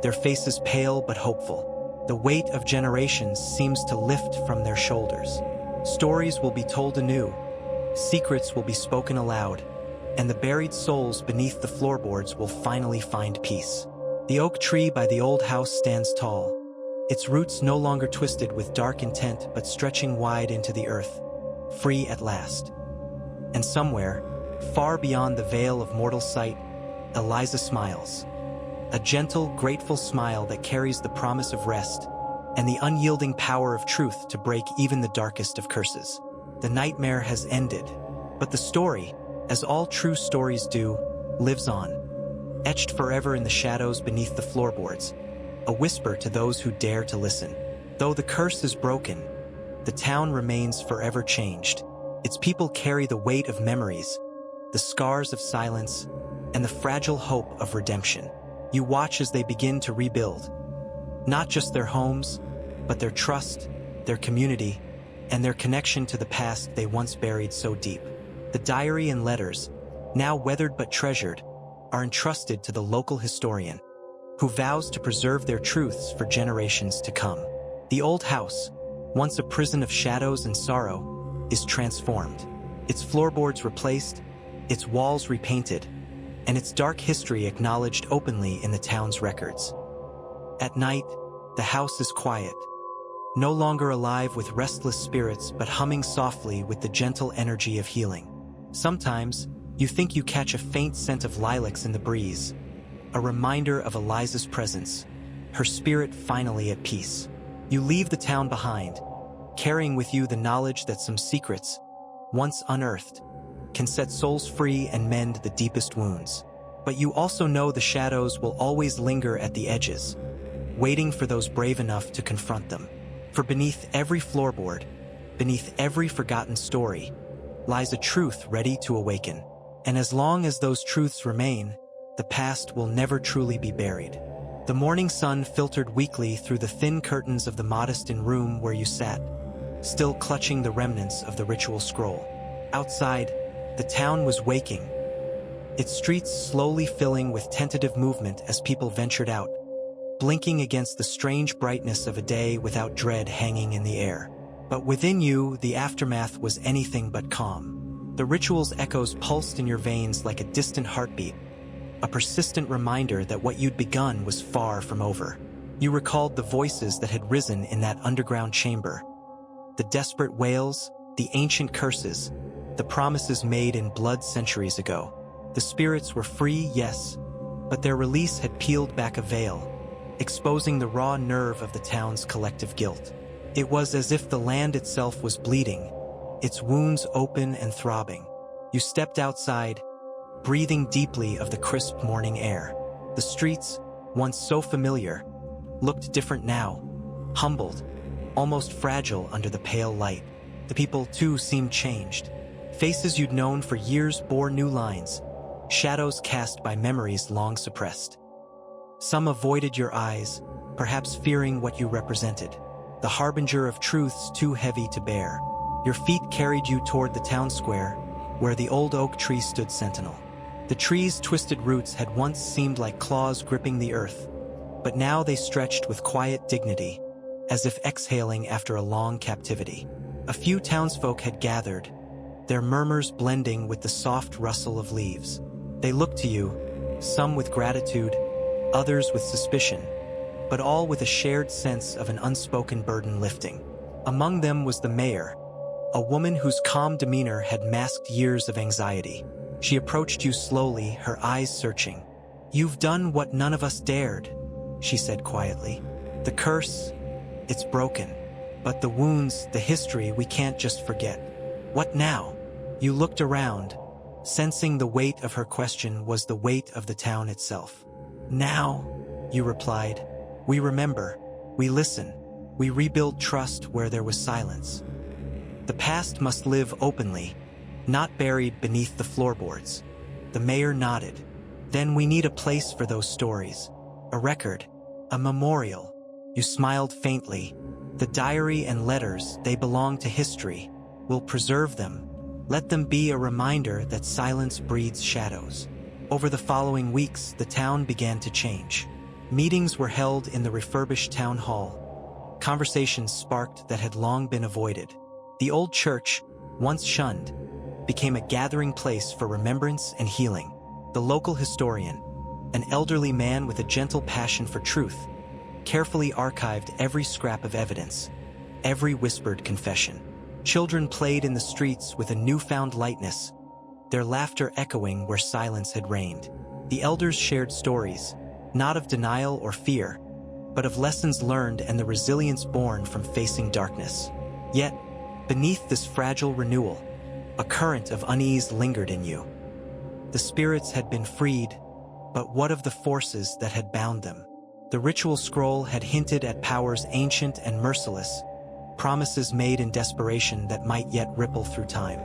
their faces pale but hopeful. The weight of generations seems to lift from their shoulders. Stories will be told anew, secrets will be spoken aloud, and the buried souls beneath the floorboards will finally find peace. The oak tree by the old house stands tall, its roots no longer twisted with dark intent but stretching wide into the earth, free at last. And somewhere, far beyond the veil of mortal sight, Eliza smiles. A gentle, grateful smile that carries the promise of rest and the unyielding power of truth to break even the darkest of curses. The nightmare has ended, but the story, as all true stories do, lives on, etched forever in the shadows beneath the floorboards, a whisper to those who dare to listen. Though the curse is broken, the town remains forever changed. Its people carry the weight of memories, the scars of silence, and the fragile hope of redemption. You watch as they begin to rebuild, not just their homes, but their trust, their community, and their connection to the past they once buried so deep. The diary and letters, now weathered but treasured, are entrusted to the local historian, who vows to preserve their truths for generations to come. The old house, once a prison of shadows and sorrow, is transformed. Its floorboards replaced, its walls repainted, and its dark history acknowledged openly in the town's records. At night, the house is quiet, no longer alive with restless spirits but humming softly with the gentle energy of healing. Sometimes, you think you catch a faint scent of lilacs in the breeze, a reminder of Eliza's presence, her spirit finally at peace. You leave the town behind, carrying with you the knowledge that some secrets, once unearthed, can set souls free and mend the deepest wounds. But you also know the shadows will always linger at the edges, waiting for those brave enough to confront them. For beneath every floorboard, beneath every forgotten story, lies a truth ready to awaken. And as long as those truths remain, the past will never truly be buried. The morning sun filtered weakly through the thin curtains of the modest-in room where you sat, still clutching the remnants of the ritual scroll. Outside, the town was waking, its streets slowly filling with tentative movement as people ventured out, blinking against the strange brightness of a day without dread hanging in the air. But within you, the aftermath was anything but calm. The ritual's echoes pulsed in your veins like a distant heartbeat, a persistent reminder that what you'd begun was far from over. You recalled the voices that had risen in that underground chamber, the desperate wails, the ancient curses, the promises made in blood centuries ago. The spirits were free, yes, but their release had peeled back a veil, exposing the raw nerve of the town's collective guilt. It was as if the land itself was bleeding, its wounds open and throbbing. You stepped outside, breathing deeply of the crisp morning air. The streets, once so familiar, looked different now, humbled, almost fragile under the pale light. The people, too, seemed changed. Faces you'd known for years bore new lines, shadows cast by memories long suppressed. Some avoided your eyes, perhaps fearing what you represented, the harbinger of truths too heavy to bear. Your feet carried you toward the town square, where the old oak tree stood sentinel. The tree's twisted roots had once seemed like claws gripping the earth, but now they stretched with quiet dignity, as if exhaling after a long captivity. A few townsfolk had gathered, their murmurs blending with the soft rustle of leaves. They looked to you, some with gratitude, others with suspicion, but all with a shared sense of an unspoken burden lifting. Among them was the mayor, a woman whose calm demeanor had masked years of anxiety. She approached you slowly, her eyes searching. "You've done what none of us dared," she said quietly. "The curse, it's broken. But the wounds, the history, we can't just forget. What now?" You looked around, sensing the weight of her question was the weight of the town itself. "Now," you replied, "we remember, we listen, we rebuild trust where there was silence. The past must live openly, not buried beneath the floorboards." The mayor nodded. "Then we need a place for those stories. A record, a memorial." You smiled faintly. "The diary and letters, they belong to history. We'll preserve them. Let them be a reminder that silence breeds shadows." Over the following weeks, the town began to change. Meetings were held in the refurbished town hall. Conversations sparked that had long been avoided. The old church, once shunned, became a gathering place for remembrance and healing. The local historian, an elderly man with a gentle passion for truth, carefully archived every scrap of evidence, every whispered confession. Children played in the streets with a newfound lightness, their laughter echoing where silence had reigned. The elders shared stories, not of denial or fear, but of lessons learned and the resilience born from facing darkness. Yet, beneath this fragile renewal, a current of unease lingered in you. The spirits had been freed, but what of the forces that had bound them? The ritual scroll had hinted at powers ancient and merciless, promises made in desperation that might yet ripple through time.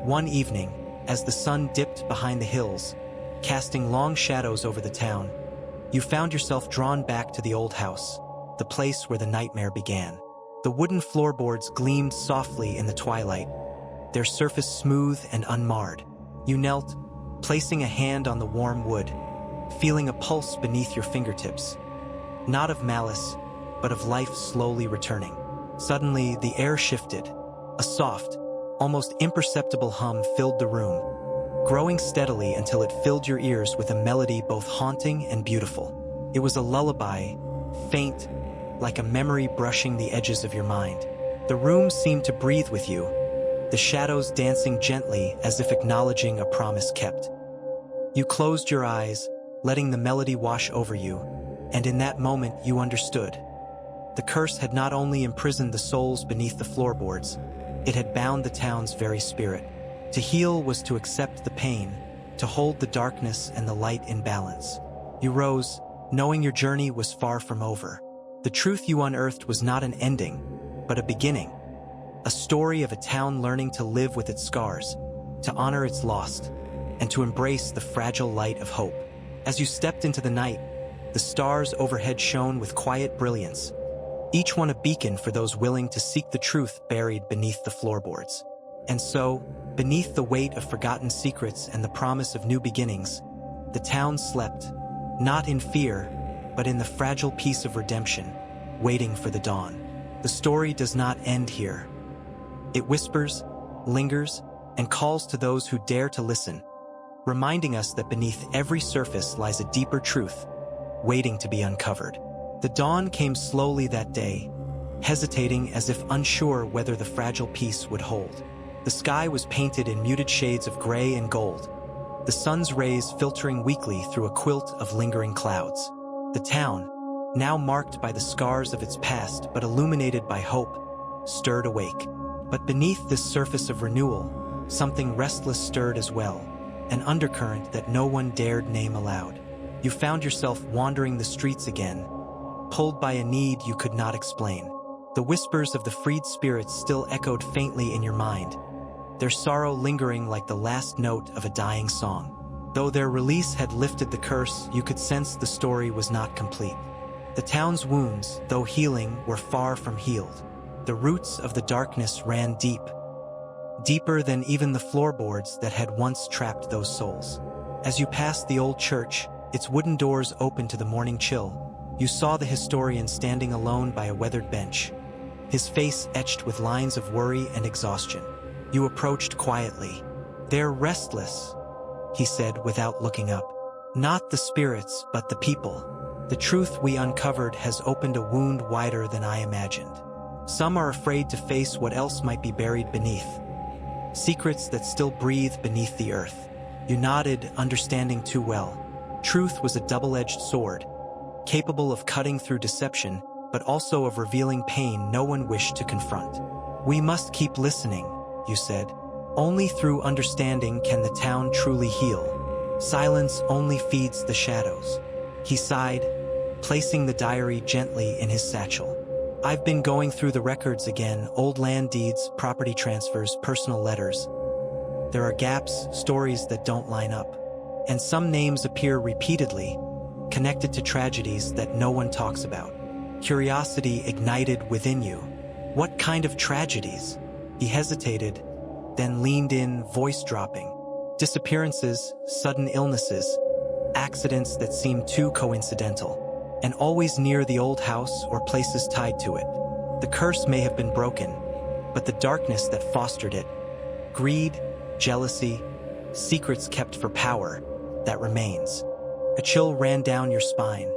One evening, as the sun dipped behind the hills, casting long shadows over the town, you found yourself drawn back to the old house, the place where the nightmare began. The wooden floorboards gleamed softly in the twilight, their surface smooth and unmarred. You knelt, placing a hand on the warm wood, feeling a pulse beneath your fingertips. Not of malice, but of life slowly returning. Suddenly, the air shifted. A soft, almost imperceptible hum filled the room, growing steadily until it filled your ears with a melody both haunting and beautiful. It was a lullaby, faint, like a memory brushing the edges of your mind. The room seemed to breathe with you, the shadows dancing gently as if acknowledging a promise kept. You closed your eyes, letting the melody wash over you, and in that moment you understood. The curse had not only imprisoned the souls beneath the floorboards, it had bound the town's very spirit. To heal was to accept the pain, to hold the darkness and the light in balance. You rose, knowing your journey was far from over. The truth you unearthed was not an ending, but a beginning. A story of a town learning to live with its scars, to honor its lost, and to embrace the fragile light of hope. As you stepped into the night, the stars overhead shone with quiet brilliance, each one a beacon for those willing to seek the truth buried beneath the floorboards. And so, beneath the weight of forgotten secrets and the promise of new beginnings, the town slept, not in fear, but in the fragile peace of redemption, waiting for the dawn. The story does not end here. It whispers, lingers, and calls to those who dare to listen, reminding us that beneath every surface lies a deeper truth, waiting to be uncovered. The dawn came slowly that day, hesitating as if unsure whether the fragile peace would hold. The sky was painted in muted shades of gray and gold, the sun's rays filtering weakly through a quilt of lingering clouds. The town, now marked by the scars of its past but illuminated by hope, stirred awake. But beneath this surface of renewal, something restless stirred as well, an undercurrent that no one dared name aloud. You found yourself wandering the streets again, pulled by a need you could not explain. The whispers of the freed spirits still echoed faintly in your mind, their sorrow lingering like the last note of a dying song. Though their release had lifted the curse, you could sense the story was not complete. The town's wounds, though healing, were far from healed. The roots of the darkness ran deep, deeper than even the floorboards that had once trapped those souls. As you passed the old church, its wooden doors open to the morning chill, you saw the historian standing alone by a weathered bench, his face etched with lines of worry and exhaustion. You approached quietly. "They're restless," he said without looking up. "Not the spirits, but the people. The truth we uncovered has opened a wound wider than I imagined. Some are afraid to face what else might be buried beneath. Secrets that still breathe beneath the earth." You nodded, understanding too well. Truth was a double-edged sword, capable of cutting through deception, but also of revealing pain no one wished to confront. "We must keep listening," you said. "Only through understanding can the town truly heal. Silence only feeds the shadows." He sighed, placing the diary gently in his satchel. "I've been going through the records again, old land deeds, property transfers, personal letters. There are gaps, stories that don't line up. And some names appear repeatedly, connected to tragedies that no one talks about." Curiosity ignited within you. "What kind of tragedies?" He hesitated, then leaned in, voice dropping. "Disappearances, sudden illnesses, accidents that seem too coincidental, and always near the old house or places tied to it. The curse may have been broken, but the darkness that fostered it, greed, jealousy, secrets kept for power, that remains." A chill ran down your spine.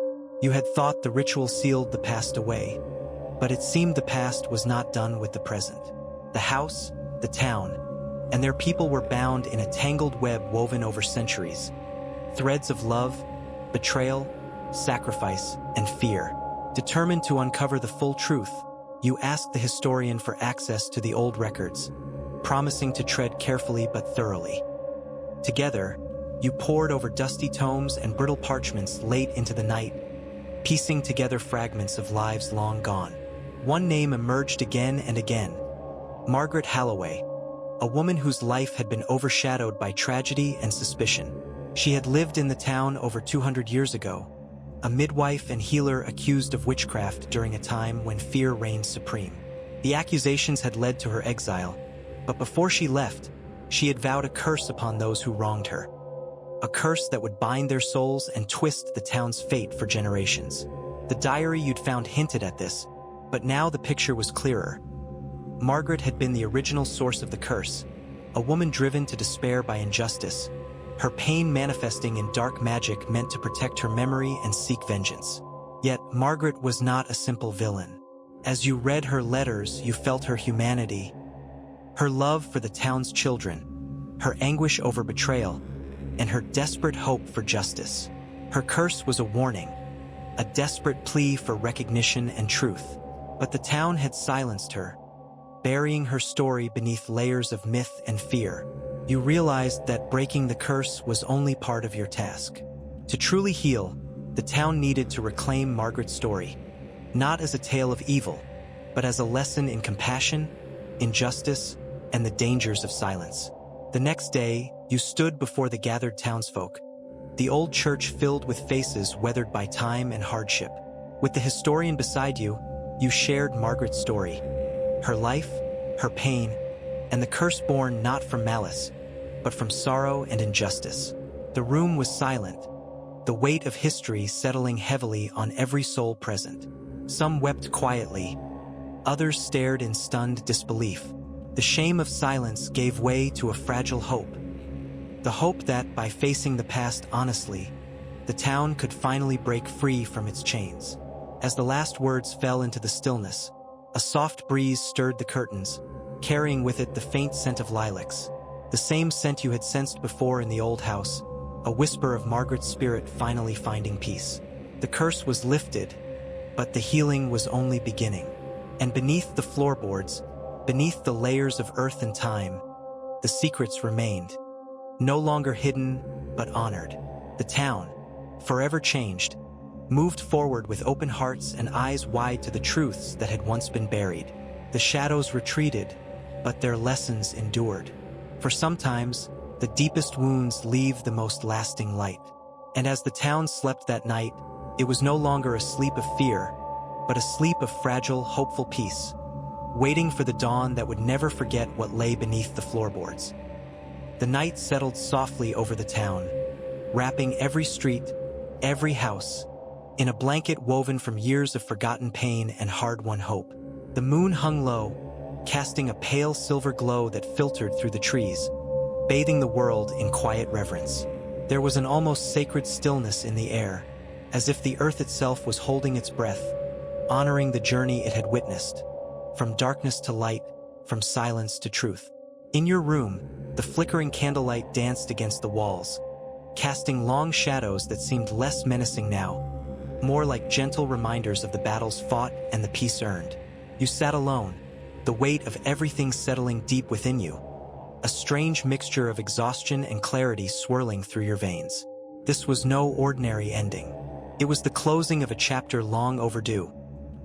You had thought the ritual sealed the past away, but it seemed the past was not done with the present. The house, the town, and their people were bound in a tangled web woven over centuries. Threads of love, betrayal, sacrifice, and fear. Determined to uncover the full truth, you asked the historian for access to the old records, promising to tread carefully but thoroughly. Together, you pored over dusty tomes and brittle parchments late into the night, piecing together fragments of lives long gone. One name emerged again and again: Margaret Halloway, a woman whose life had been overshadowed by tragedy and suspicion. She had lived in the town over 200 years ago, a midwife and healer accused of witchcraft during a time when fear reigned supreme. The accusations had led to her exile, but before she left, she had vowed a curse upon those who wronged her. A curse that would bind their souls and twist the town's fate for generations. The diary you'd found hinted at this, but now the picture was clearer. Margaret had been the original source of the curse, a woman driven to despair by injustice, her pain manifesting in dark magic meant to protect her memory and seek vengeance. Yet Margaret was not a simple villain. As you read her letters, you felt her humanity, her love for the town's children, her anguish over betrayal, and her desperate hope for justice. Her curse was a warning, a desperate plea for recognition and truth. But the town had silenced her, burying her story beneath layers of myth and fear. You realized that breaking the curse was only part of your task. To truly heal, the town needed to reclaim Margaret's story, not as a tale of evil, but as a lesson in compassion, injustice, and the dangers of silence. The next day, you stood before the gathered townsfolk, the old church filled with faces weathered by time and hardship. With the historian beside you, you shared Margaret's story, her life, her pain, and the curse born not from malice, but from sorrow and injustice. The room was silent, the weight of history settling heavily on every soul present. Some wept quietly, others stared in stunned disbelief. The shame of silence gave way to a fragile hope. The hope that, by facing the past honestly, the town could finally break free from its chains. As the last words fell into the stillness, a soft breeze stirred the curtains, carrying with it the faint scent of lilacs, the same scent you had sensed before in the old house, a whisper of Margaret's spirit finally finding peace. The curse was lifted, but the healing was only beginning. And beneath the floorboards, beneath the layers of earth and time, the secrets remained, no longer hidden, but honored. The town, forever changed, moved forward with open hearts and eyes wide to the truths that had once been buried. The shadows retreated, but their lessons endured. For sometimes, the deepest wounds leave the most lasting light. And as the town slept that night, it was no longer a sleep of fear, but a sleep of fragile, hopeful peace, waiting for the dawn that would never forget what lay beneath the floorboards. The night settled softly over the town, wrapping every street, every house, in a blanket woven from years of forgotten pain and hard-won hope. The moon hung low, casting a pale silver glow that filtered through the trees, bathing the world in quiet reverence. There was an almost sacred stillness in the air, as if the earth itself was holding its breath, honoring the journey it had witnessed, from darkness to light, from silence to truth. In your room, the flickering candlelight danced against the walls, casting long shadows that seemed less menacing now, more like gentle reminders of the battles fought and the peace earned. You sat alone, the weight of everything settling deep within you, a strange mixture of exhaustion and clarity swirling through your veins. This was no ordinary ending. It was the closing of a chapter long overdue,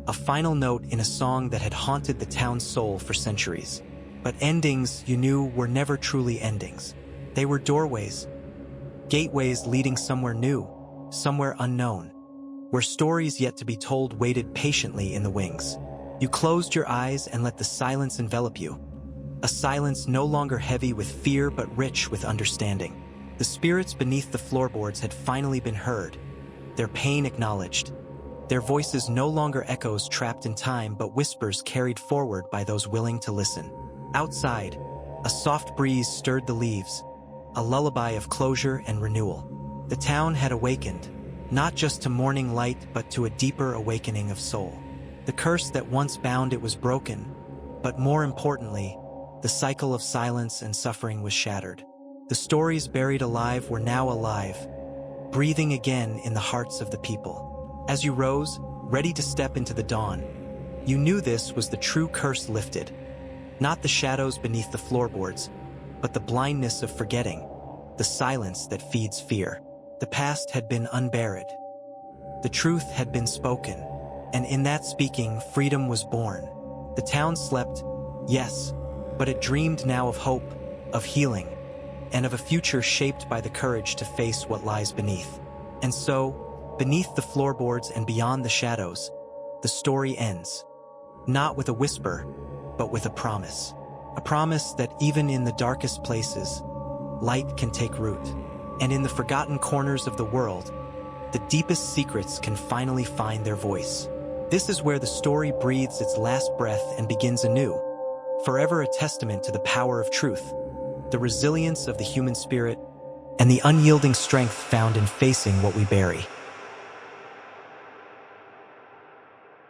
a final note in a song that had haunted the town's soul for centuries. But endings, you knew, were never truly endings. They were doorways, gateways leading somewhere new, somewhere unknown, where stories yet to be told waited patiently in the wings. You closed your eyes and let the silence envelop you, a silence no longer heavy with fear but rich with understanding. The spirits beneath the floorboards had finally been heard, their pain acknowledged, their voices no longer echoes trapped in time but whispers carried forward by those willing to listen. Outside, a soft breeze stirred the leaves, a lullaby of closure and renewal. The town had awakened, not just to morning light but to a deeper awakening of soul. The curse that once bound it was broken, but more importantly, the cycle of silence and suffering was shattered. The stories buried alive were now alive, breathing again in the hearts of the people. As you rose, ready to step into the dawn, you knew this was the true curse lifted. Not the shadows beneath the floorboards, but the blindness of forgetting, the silence that feeds fear. The past had been unburied. The truth had been spoken, and in that speaking, freedom was born. The town slept, yes, but it dreamed now of hope, of healing, and of a future shaped by the courage to face what lies beneath. And so, beneath the floorboards and beyond the shadows, the story ends, not with a whisper, but with a promise. A promise that even in the darkest places, light can take root. And in the forgotten corners of the world, the deepest secrets can finally find their voice. This is where the story breathes its last breath and begins anew, forever a testament to the power of truth, the resilience of the human spirit, and the unyielding strength found in facing what we bury.